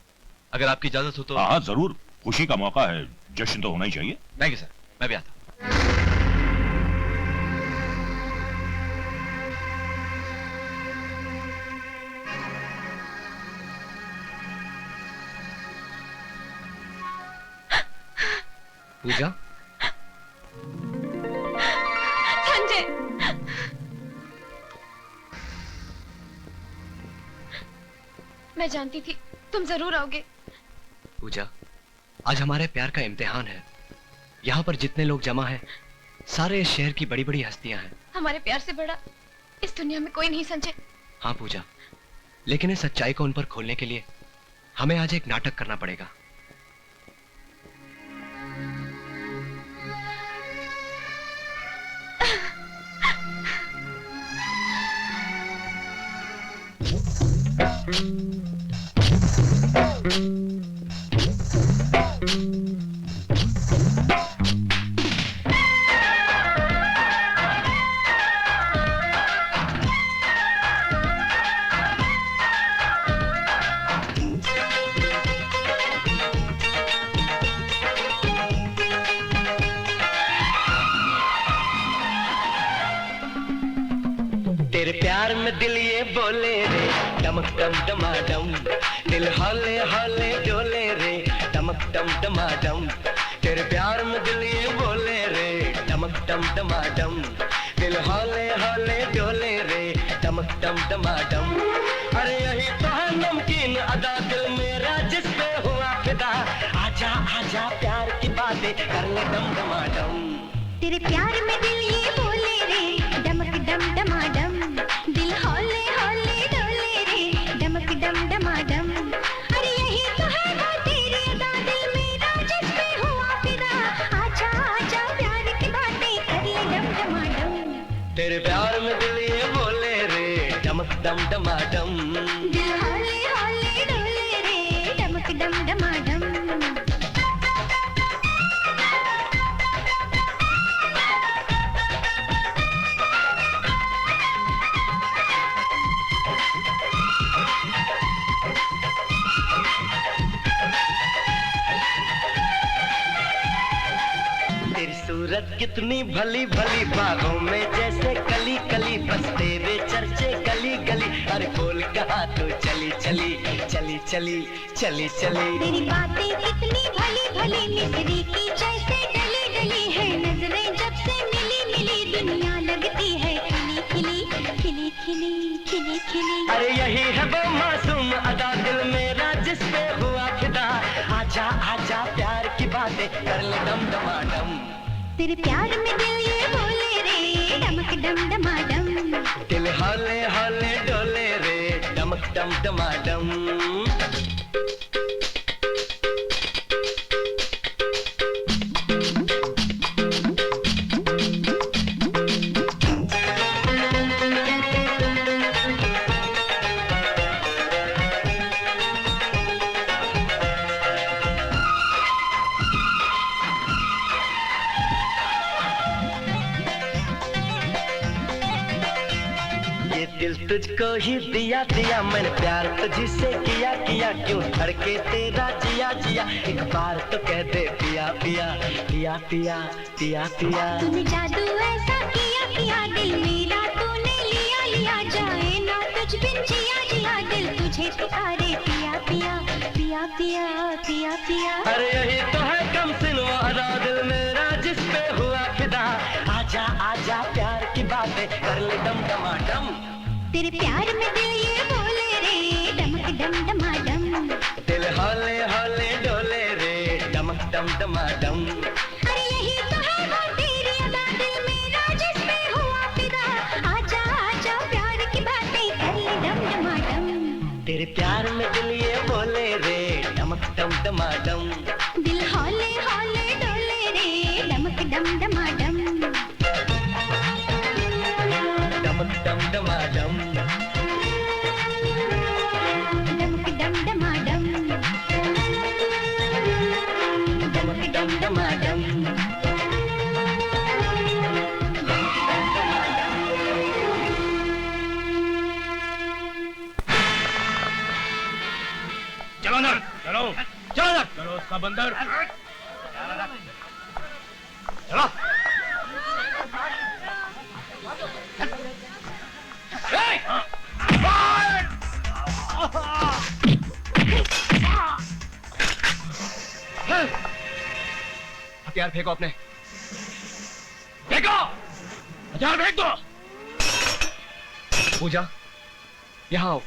अगर आपकी इजाजत हो तो। हाँ जरूर, खुशी का मौका है, जश्न तो होना ही चाहिए। थैंक यू सर, मैं भी आता हूँ। पूजा, संजय, मैं जानती थी तुम जरूर आओगे। पूजा, आज हमारे प्यार का इम्तिहान है। यहाँ पर जितने लोग जमा हैं, सारे इस शहर की बड़ी बड़ी हस्तियां हैं। हमारे प्यार से बड़ा इस दुनिया में कोई नहीं संजय। हाँ पूजा, लेकिन इस सच्चाई को उन पर खोलने के लिए हमें आज एक नाटक करना पड़ेगा। तेरे प्यार में दिल ये बोले रे, डमक डम डमाडम, दिल हौले हौले डोले रे, डमक डम डमाडम। तेरे प्यार में दिल ये बोले रे, डमक डम डमाडम, दिल हौले हौले डोले रे, डमक डम डमाडम। अरे यही तो है नमकीन अदा दिल मेरा जिस पे हुआ फिदा। आजा आजा प्यार की बातें कर ले डम डमाडम। तेरे प्यार में दिल ये बोले रे, डमक डम डमाडम, दिल हौले हौले डोले रे, डमक डम डमाडम। अरे यही तो है वो तेरी अदा दिल मेरा जिस पे हुआ फिदा। आजा आजा प्यार की बातें कर ले डम डमाडम। सूरत कितनी भली भली, बागों में जैसे कली कली, बस तेरे चर्चे गली गली। अरे बोल कहाँ तू चली चली चली चली चली चली। तेरी बातें कितनी भली भली, मिस्री की जैसे डली डली है। नजरें जब से मिली मिली, दुनिया लगती है खिली खिली खिली खिली खिली खिली। अरे यही है वो मासूम अदा दिल मेरा जिस पे हुआ फिदा। आजा आजा प्यार की बातें कर ले दम दमाडम। तेरे प्यार में दिल ये बोले रे, डमक डम डमाडम। दिल हौले हौले डोले रे, डमक डम डमाडम। तुझको ही दिया दिया मैंने प्यार तुझसे किया किया, क्यों धड़के तेरा जिया जिया। एक बार तो कह दे पिया पिया पिया पिया पिया पिया। तूने जादू ऐसा किया किया, दिल मेरा तूने लिया लिया। जाए ना तुझ बिन जिया जिया, दिल तुझे पुकारे पिया पिया पिया पिया पिया पिया। अरे यही तो है कम सिनो अदा दिल मेरा जिस पे हुआ फिदा। आजा आजा प्यार की बातें कर ले दम दमाडम। तेरे प्यार में दिल ये बोले रे, डमक डम डमाडम। दिल हौले हौले डोले रे, डमक डम डमाडम। अरे यही तो है वो तेरी अदा दिल मेरा जिस पे हुआ फिदा। आजा आजा प्यार की बातें कर ले डम डमाडम। तेरे प्यार में दिल ये बोले रे, डमक डम डमाडम। दिल हौले हौले डोले रे, डमक डम डमाडम। डमक डम डमाडम। डमक डम डमाडम। डमक डम डमाडम। चलो अंदर, चलो चलो अंदर, चलो उसका बंदर, चलो। हथियार फेंको अपने, फेंको, हथियार फेंक दो। पूजा यहाँ आओ।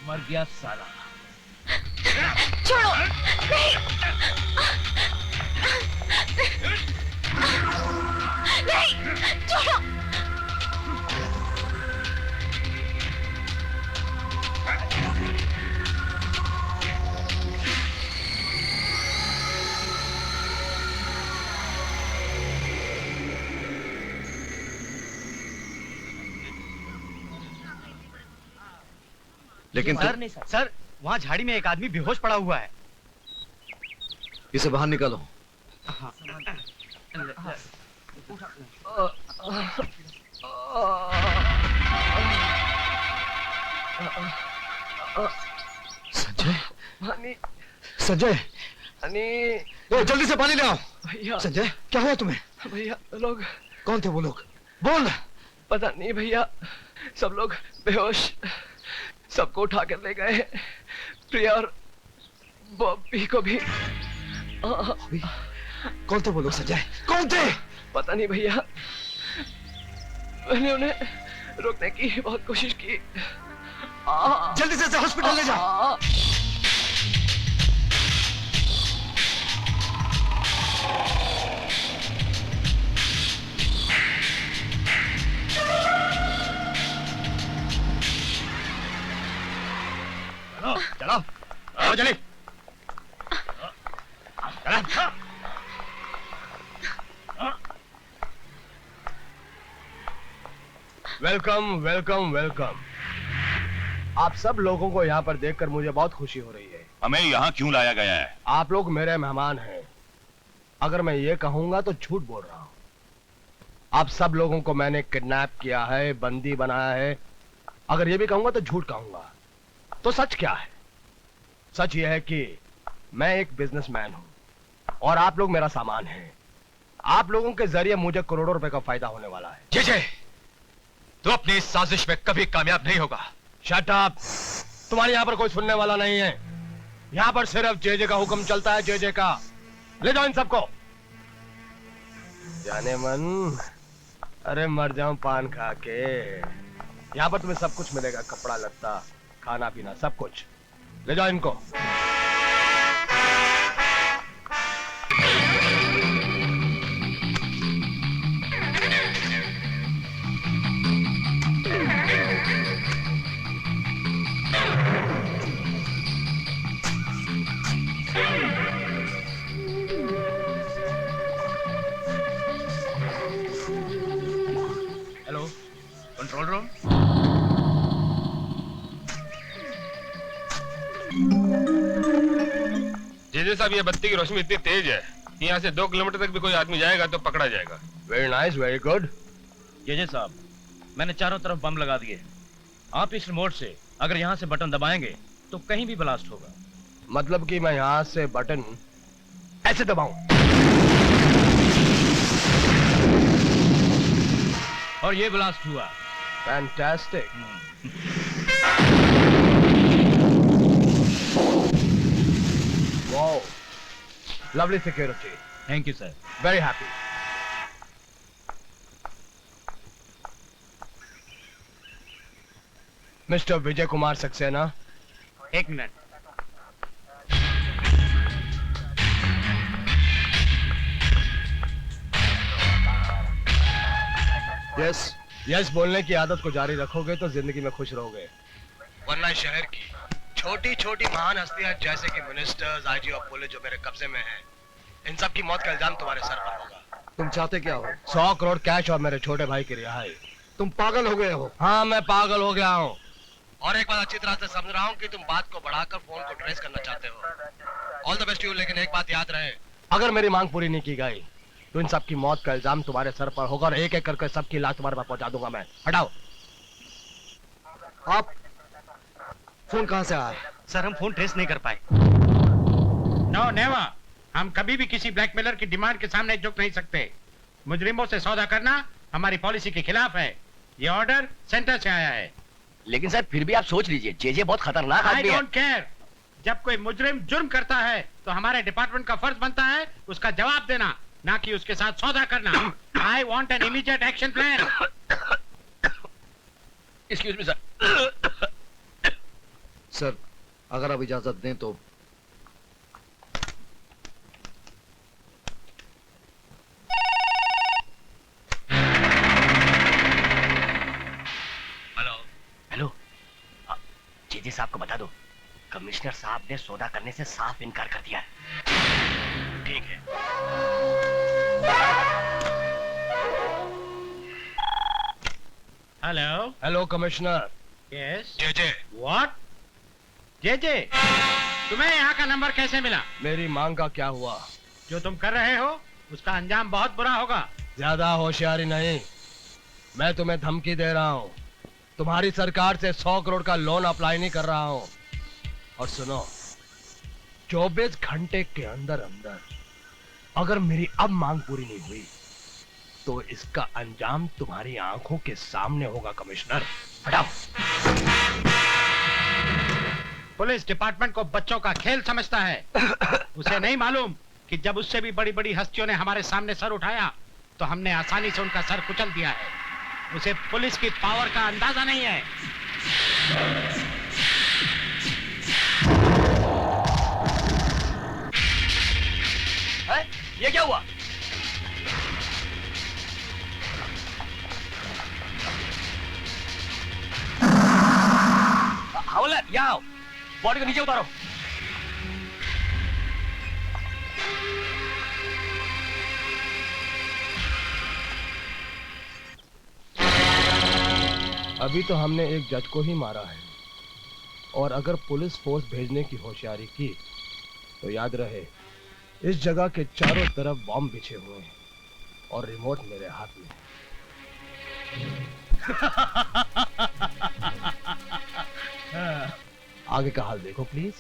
मर गया साला। छोड़ो, नहीं, नहीं, छोड़ो। लेकिन सर वहाँ झाड़ी में एक आदमी बेहोश पड़ा हुआ है। इसे बाहर निकालो। संजय, संजय, जल्दी से पानी ले आओ। भैया, संजय क्या हुआ तुम्हें? भैया लोग। कौन थे वो लोग? बोल। पता नहीं भैया, सब लोग बेहोश, सबको उठा कर ले गए। प्रिया और बॉबी को भी। कौन थे वो लोग संजय? कौन थे? पता नहीं भैया, मैंने उन्हें रोकने की बहुत कोशिश की। जल्दी से हॉस्पिटल ले जा। चलो चलो चलिए। Welcome welcome welcome. आप सब लोगों को यहाँ पर देखकर मुझे बहुत खुशी हो रही है। हमें यहाँ क्यों लाया गया है? आप लोग मेरे मेहमान हैं। अगर मैं ये कहूंगा तो झूठ बोल रहा हूँ। आप सब लोगों को मैंने किडनैप किया है, बंदी बनाया है। अगर ये भी कहूंगा तो झूठ कहूंगा। तो सच क्या है? सच ये है कि मैं एक बिजनेसमैन हूँ और आप लोग मेरा सामान हैं। आप लोगों के जरिए मुझे करोड़ों रुपए का फायदा होने वाला है। जे तू अपनी इस साजिश में कभी कामयाब नहीं होगा। Shut up. तुम्हारे यहाँ पर कोई सुनने वाला नहीं है। यहाँ पर सिर्फ जे का हुक्म चलता है, जे का। ले जाओ इन सबको। जाने मन, अरे मर जाऊं पान खा के। यहाँ पर तुम्हें सब कुछ मिलेगा, कपड़ा लत्ता, खाना पीना, सब कुछ। ले जाओ इनको। Hello, control room. जेजे साहब, ये बत्ती की रोशनी इतनी तेज है कि यहाँ से 2 किलोमीटर तक भी कोई आदमी जाएगा तो पकड़ा जाएगा। Very nice, very good. JJ साहब, मैंने चारों तरफ बम लगा दिए। आप इस रिमोट से अगर यहाँ से बटन दबाएंगे तो कहीं भी ब्लास्ट होगा। मतलब कि मैं यहाँ से बटन ऐसे दबाऊं और ये ब्लास्ट हुआ। Fantastic. Wow, lovely security. Thank you sir. Very happy. Mister Vijay Kumar Saxena. एक मिनट। यस यस बोलने की आदत को जारी रखोगे तो जिंदगी में खुश रहोगे, वरना शहर की छोटी छोटी महान हस्तियां जैसे कि मिनिस्टर्स, आईजी और पुलिस जो मेरे कब्जे में हैं, इन सब की मौत का इल्जाम तुम्हारे सर पर होगा। तुम चाहते क्या हो? 100 करोड़ कैश और मेरे छोटे भाई की रिहाई। तुम पागल हो गए हो? हाँ, मैं पागल हो गया हूँ। और एक बात अच्छी तरह से समझ रहा हूँ कि तुम बात को बढ़ाकर फोन को ट्रेस करना चाहते हो। ऑल द बेस्ट यू, लेकिन एक बात याद रहे, अगर मेरी मांग पूरी नहीं की गई तो इन सब की मौत का इल्जाम तुम्हारे सर पर होगा और एक एक करके सबकी लाश तुम्हारे पास पहुंचा दूंगा मैं। हटाओ। आप फोन कहां से आया? सर, हम फोन ट्रेस नहीं कर पाए। No never. हम कभी भी किसी ब्लैकमेलर की डिमांड के सामने झुक नहीं सकते। मुजरिमों से सौदा करना हमारी पॉलिसी के खिलाफ है। ये ऑर्डर सेंटर से आया है। लेकिन सर फिर भी आप सोच लीजिए, जे बहुत खतरनाक आई आदमी है। Don't care. जब कोई मुजरिम जुर्म करता है तो हमारे डिपार्टमेंट का फर्ज बनता है उसका जवाब देना, ना कि उसके साथ सौदा करना। I want an immediate action plan. Excuse me sir. Sir, अगर आप इजाजत दें तो। हेलो, जे साहब को बता दो, कमिश्नर साहब ने सौदा करने से साफ इनकार कर दिया है। ठीक है। Hello hello commissioner. Yes J what? J तुम्हें यहाँ का नंबर कैसे मिला? मेरी मांग का क्या हुआ? जो तुम कर रहे हो उसका अंजाम बहुत बुरा होगा। ज्यादा होशियारी नहीं, मैं तुम्हें धमकी दे रहा हूँ। तुम्हारी सरकार से 100 करोड़ का लोन अप्लाई नहीं कर रहा हूँ। और सुनो, 24 घंटे के अंदर अंदर अगर मेरी अब मांग पूरी नहीं हुई तो इसका अंजाम तुम्हारी आंखों के सामने होगा। कमिश्नर, हटाओ। पुलिस डिपार्टमेंट को बच्चों का खेल समझता है। उसे नहीं मालूम कि जब उससे भी बड़ी बड़ी हस्तियों ने हमारे सामने सर उठाया तो हमने आसानी से उनका सर कुचल दिया है। उसे पुलिस की पावर का अंदाजा नहीं है। ये क्या हुआ? हवलदार, यहाँ आओ, बॉडी को नीचे उतारो। अभी तो हमने एक जज को ही मारा है, और अगर पुलिस फोर्स भेजने की होशियारी की तो याद रहे इस जगह के चारों तरफ बॉम्ब बिछे हुए हैं और रिमोट मेरे हाथ में है। आगे का हाल देखो प्लीज।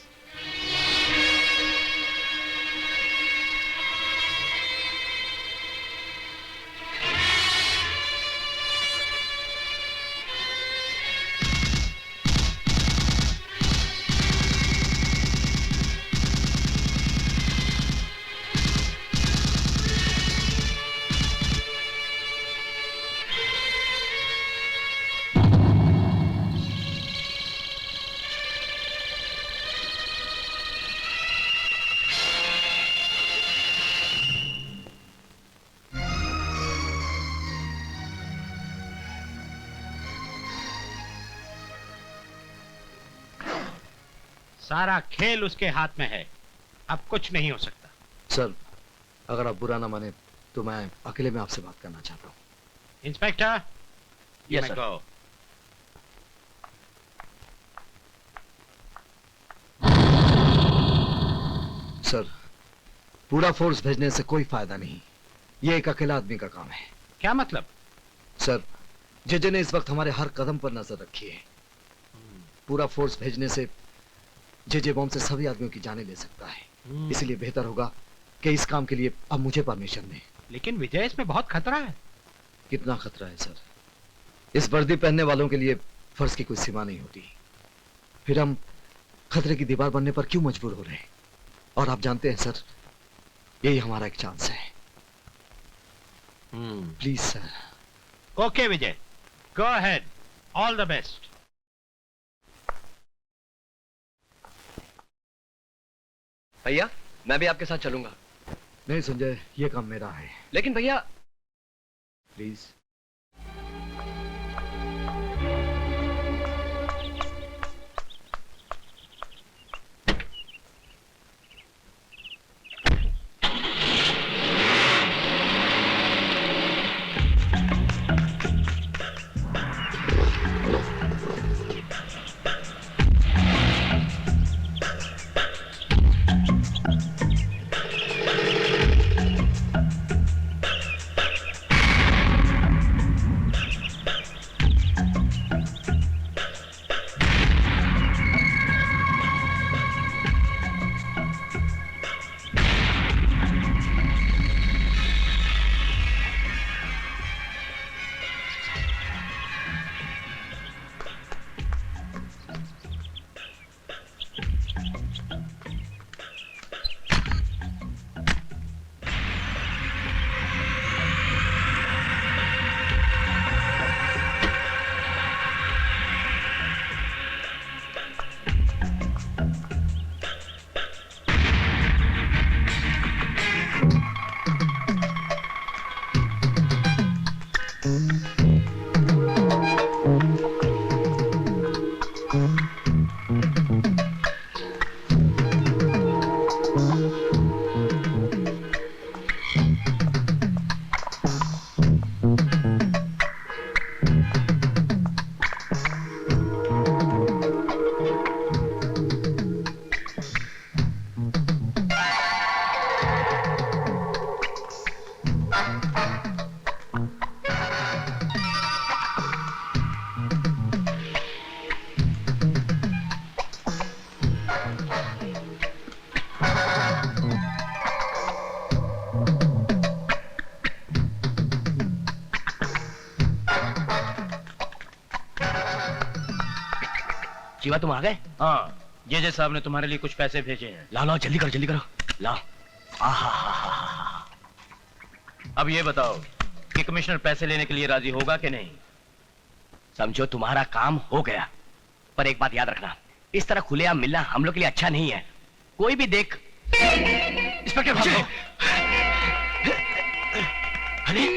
सारा खेल उसके हाथ में है, अब कुछ नहीं हो सकता। सर, अगर आप बुरा ना माने तो मैं अकेले में आपसे बात करना चाहता हूँ। Inspector, yes sir. Go. Sir, पूरा फोर्स भेजने से कोई फायदा नहीं, ये एक अकेला आदमी का काम है। क्या मतलब? सर, जेजे ने इस वक्त हमारे हर कदम पर नजर रखी है। पूरा फोर्स भेजने से जेजे बॉम्ब से सभी आदमियों की जानें ले सकता है। इसलिए बेहतर होगा कि इस काम के लिए अब मुझे परमिशन दें। लेकिन विजय, इसमें बहुत खतरा है। कितना खतरा है सर? इस वर्दी पहनने वालों के लिए फर्ज की कोई सीमा नहीं होती। फिर हम खतरे की दीवार बनने पर क्यों मजबूर हो रहे हैं? और आप जानते हैं सर, यही हमारा एक चांस है। Please sir. Okay Vijay, go ahead, all the best. भैया, मैं भी आपके साथ चलूंगा। नहीं संजय, ये काम मेरा है। लेकिन भैया, प्लीज। जीवा, तुम आ गए? हाँ, जेजे साहब ने तुम्हारे लिए कुछ पैसे भेजे हैं। लाओ लाओ, जल्दी करो जल्दी करो, लाओ। अब ये बताओ कि कमिश्नर पैसे लेने के लिए राजी होगा कि नहीं? समझो तुम्हारा काम हो गया, पर एक बात याद रखना, इस तरह खुलेआम मिलना हम लोग के लिए अच्छा नहीं है। कोई भी देख। इंस्पेक्टर भागो। अरे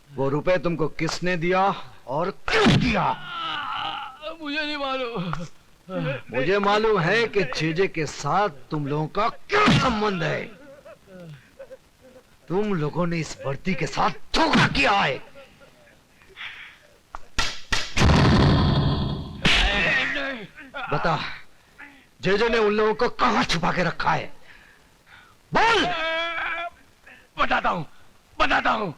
वो रुपए तुमको किसने दिया और क्यों दिया? मुझे नहीं मालूम। मुझे मालूम है कि जेजे के साथ तुम लोगों का क्या संबंध है। तुम लोगों ने इस भर्ती के साथ धोखा किया है। बता, जेजे ने उन लोगों को कहां छुपा के रखा है? बोल। बताता हूँ।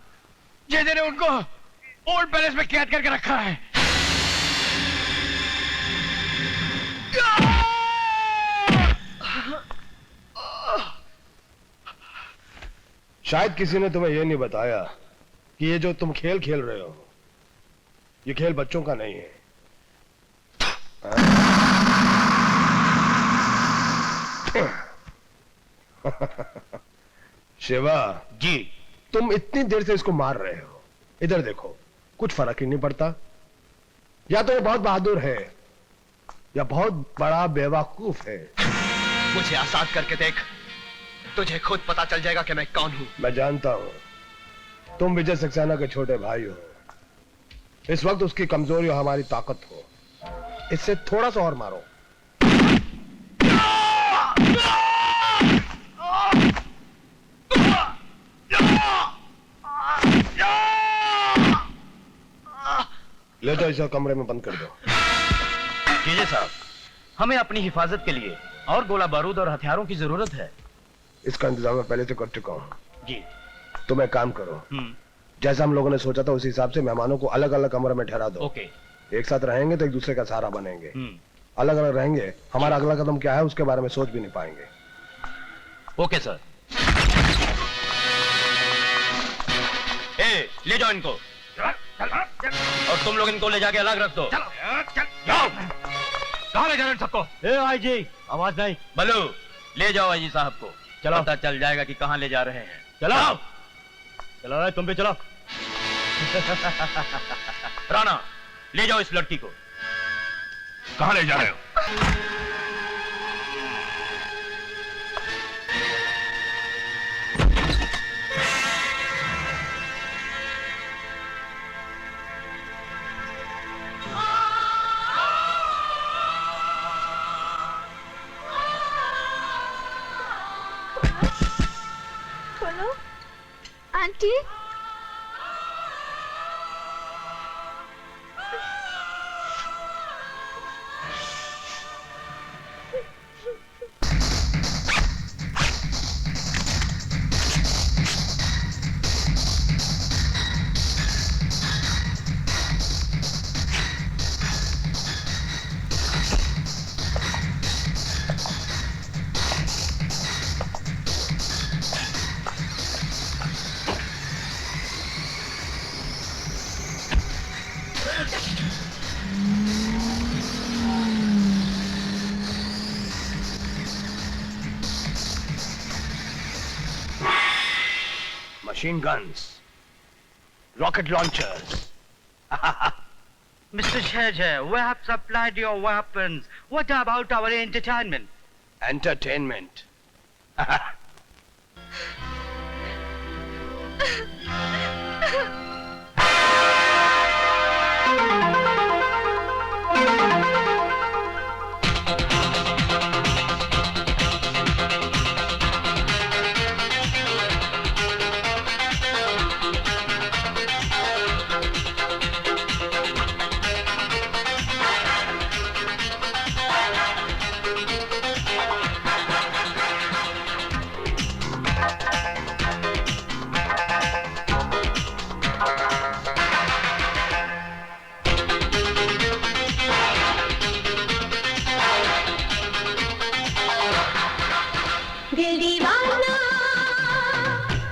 जेजे ने उनको ओल्ड पैलेस में कैद करके रखा है। शायद किसी ने तुम्हें यह नहीं बताया कि ये जो तुम खेल खेल रहे हो, ये खेल बच्चों का नहीं है। शिवा जी, तुम इतनी देर से इसको मार रहे हो, इधर देखो, कुछ फर्क ही नहीं पड़ता। या तो ये बहुत बहादुर है या बहुत बड़ा बेवकूफ है। मुझे आजाद करके देख, तुझे खुद पता चल जाएगा कि मैं कौन हूं। मैं जानता हूं, तुम विजय सक्सेना के छोटे भाई हो। इस वक्त उसकी कमजोरी और हमारी ताकत हो। इससे थोड़ा सा और मारो। ले तो इसे कमरे में बंद कर दो। जेजे साहब, हमें अपनी हिफाजत के लिए और गोला बारूद और हथियारों की जरूरत है। इसका इंतजाम मैं पहले से कर चुका हूं। जी। तुम एक काम करो, जैसा हम लोगों ने सोचा था उसी हिसाब से मेहमानों को अलग अलग कमरे में ठहरा दो। ओके। एक साथ रहेंगे तो एक दूसरे का सहारा बनेंगे। अलग अलग रहेंगे, हमारा अगला कदम क्या है उसके बारे में सोच भी नहीं पाएंगे। Okay sir. ले जाओ इनको, और तुम लोग इनको ले जाके अलग रख दो। जाओ। कहाँ ले जा रहे हैं सबको? आई जी, आवाज नहीं। बल्लू, ले जाओ आई जी साहब को। चलो, पता चल जाएगा कि कहाँ ले जा रहे हैं। चलो चलो, तुम भी चलो। राणा, ले जाओ इस लड़की को। कहाँ ले जा रहे हो? खोलो, aunty. machine guns, rocket launchers. Mr. Shejay, we have supplied your weapons. What about our entertainment? Entertainment. दिल दीवाना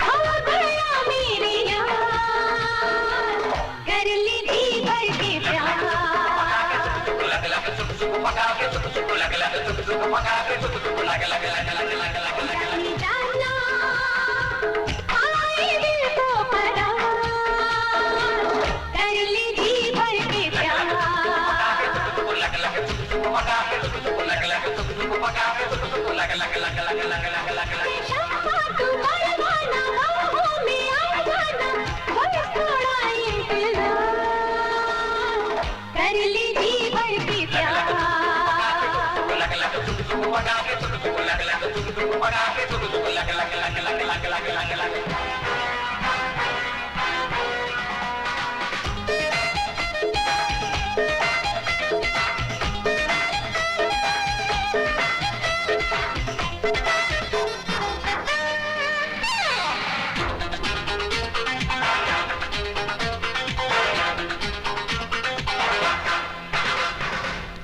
हो गया मेरे यार, कर ली थी भर के प्यार। जाने जाना आए दिल को करार, कर ली थी भर के प्यार। कर ली थी भर के प्यार।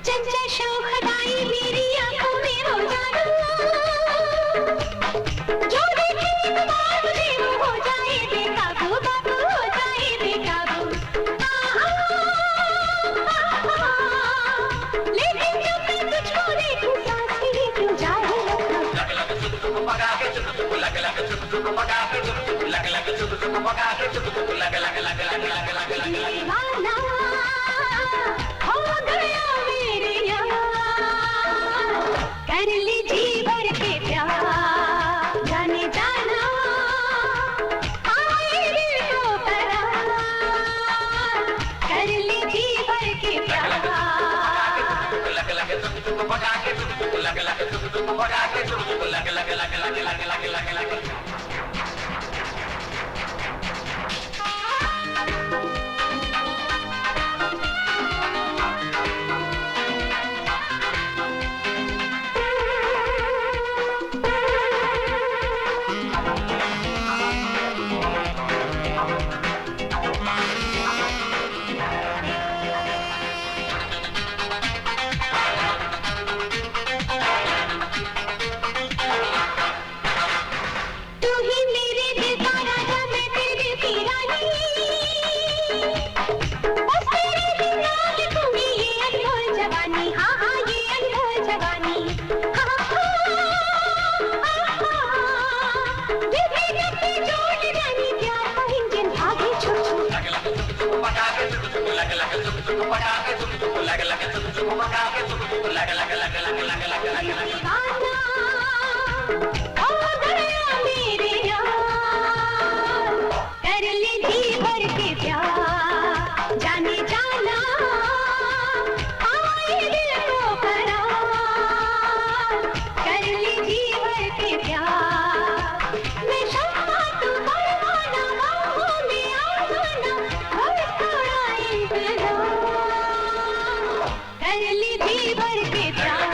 चंचल शोखदाई मेरी आंखों में हो जाना, जो देखे एक बार मुझे वो हो जाए बेकाबू, बाबू हो जाए बेकाबू। लेकिन जब मैं तुझको देखूं सांसें क्यों जाए दीवाना हो गया मेरे यार, कर ली जी भर के प्यार। जाने जाना आए दिल को करार, कर ली जी भर के प्यार। तू ही मेरे दिल का राजा, मैं तेरे दिल की रानी। बस तेरे बिना लिखूंगी ये अनमोल जवानी। हाँ हाँ ये अनमोल जवानी। हाँ हाँ दिल के गत्ते जोड़ जानी, प्यार का इंजन भागे छुप छुप। दीवाना हो गया मेरे यार, कर ली थी भर के प्यार। जाने जाना आए दिल को करार, कर ली थी भर के प्यार। मैं शम्मा तू परवाना, बाहों में आ जाना, बस थोड़ा इंतजार, कर ली थी भर के प्यार।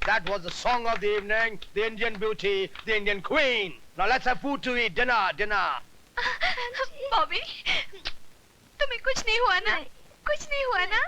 That was the song of the evening, the Indian beauty, the Indian queen. Now let's have food to eat, dinner, dinner. Bobby तुम्हें कुछ नहीं हुआ ना? कुछ नहीं हुआ ना?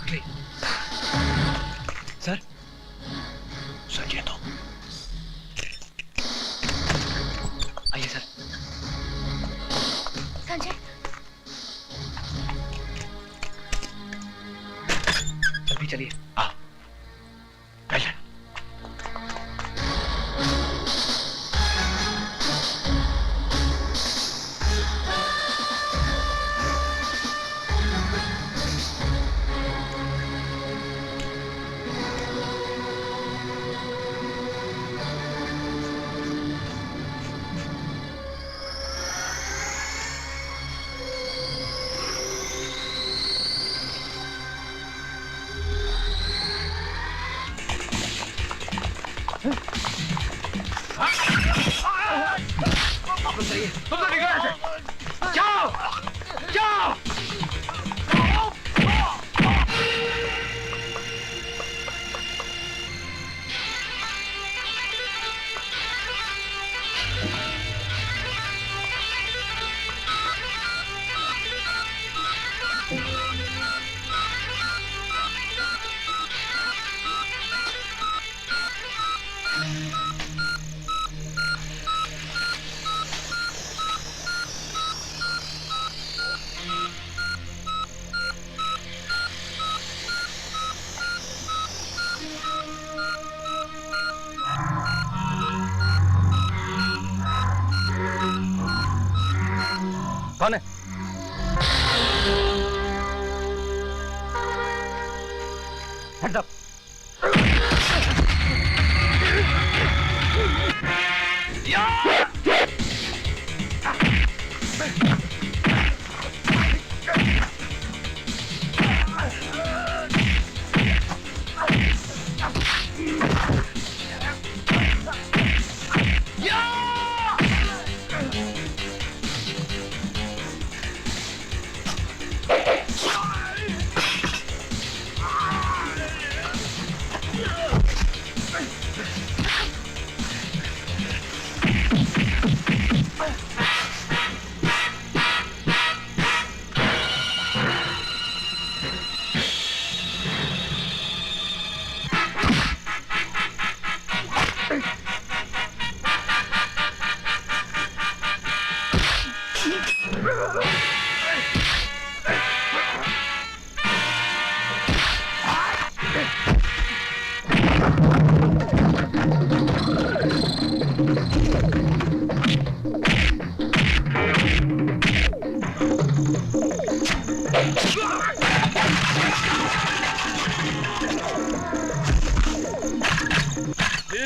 क्विकली। सर सर तो आइए सर। संजय, जल्दी चलिए। जाओ जाओ। कौन है? Hands up.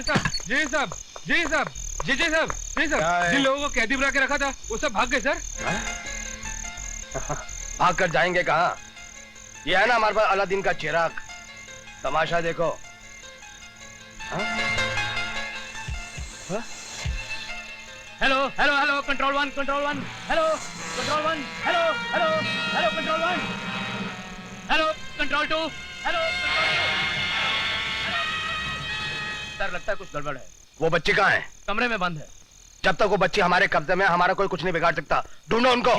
जी साहब जी साहब जी साहब जिन लोगों को कैदी बना के रखा था वो सब भाग गए सर। भाग कर जाएंगे कहाँ? ये है ना हमारे पास अलादीन का चिराग, तमाशा देखो। Hello hello hello control one hello control one hello hello hello control one hello control two hello. Sir लगता है कुछ गड़बड़ है। वो बच्ची कहाँ है? कमरे में बंद है। जब तक वो बच्ची हमारे कब्जे में है, हमारा कोई कुछ नहीं बिगाड़ सकता। ढूंढो उनको।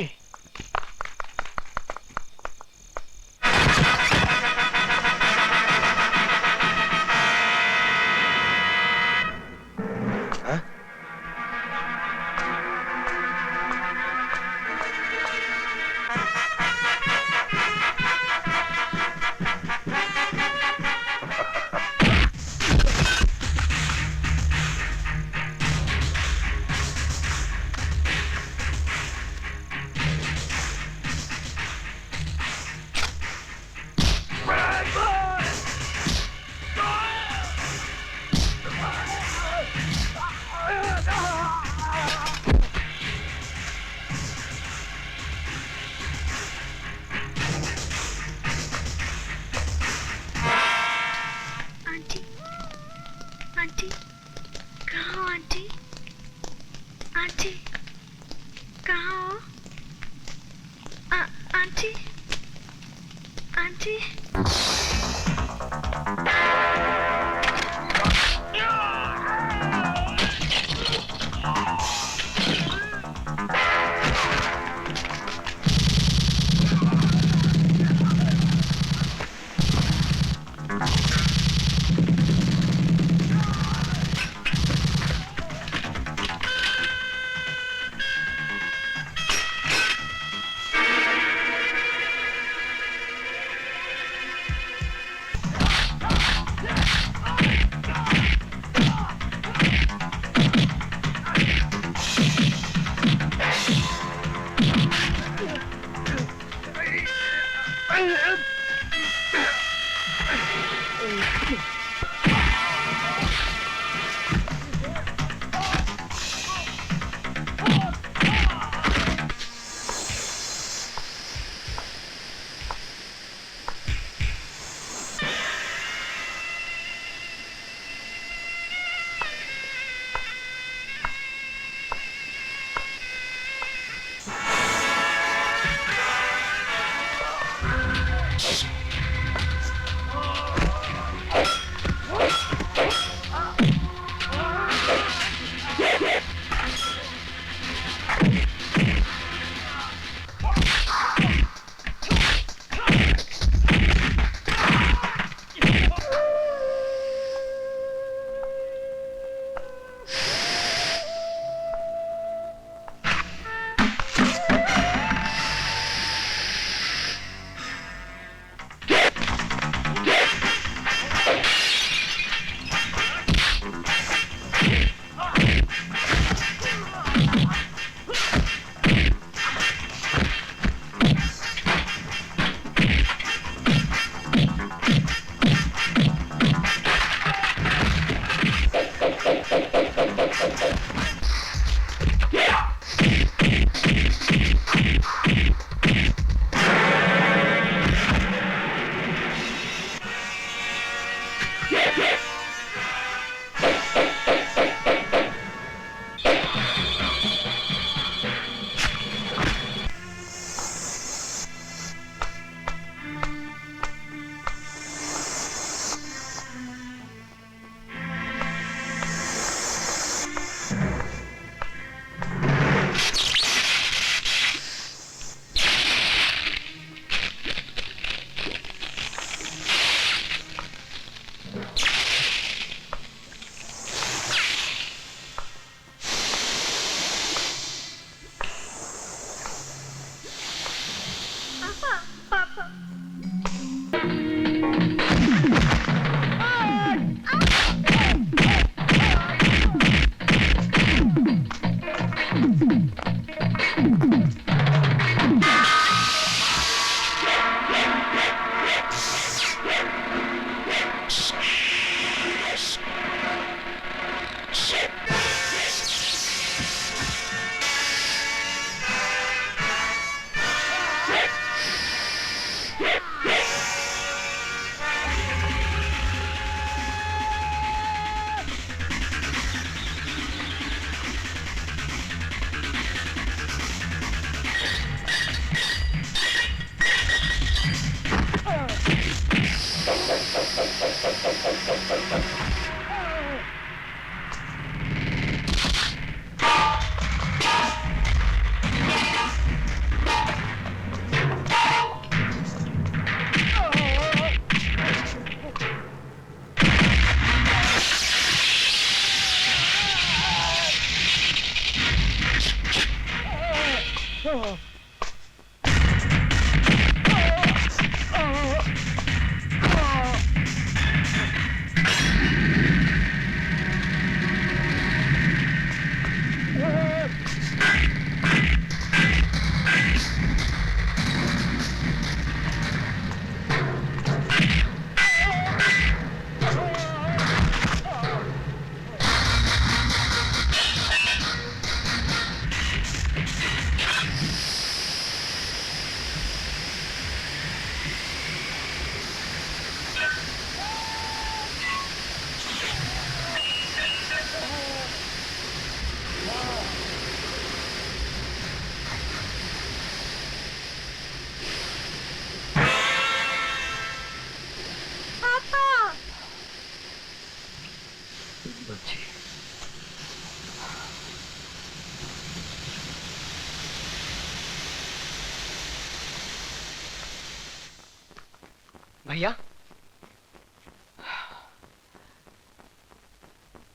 भैया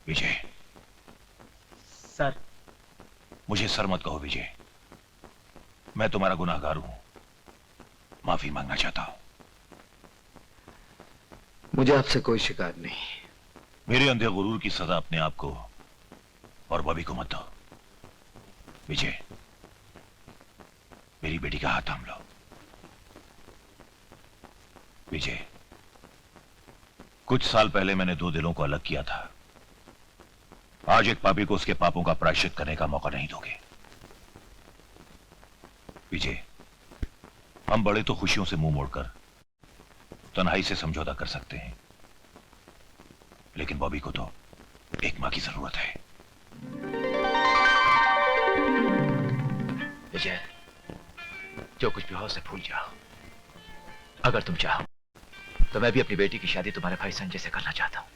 विजय। सर। मुझे सर मत कहो विजय, मैं तुम्हारा गुनाहगार हूं, माफी मांगना चाहता हूं। मुझे आपसे कोई शिकायत नहीं। मेरे अंधे गुरूर की सजा अपने आप को और बॉबी को मत दो। विजय, मेरी बेटी का हाथ थाम लो। विजय, कुछ साल पहले मैंने दो दिलों को अलग किया था। आज एक पापी को उसके पापों का प्रायश्चित करने का मौका नहीं दोगे। विजय, हम बड़े तो खुशियों से मुंह मोड़कर तन्हाई से समझौता कर सकते हैं, लेकिन बॉबी को तो एक मां की जरूरत है। विजय, जो कुछ भी हो उसे भूल जाओ। अगर तुम चाहो तो मैं भी अपनी बेटी की शादी तुम्हारे भाई संजय से करना चाहता हूं।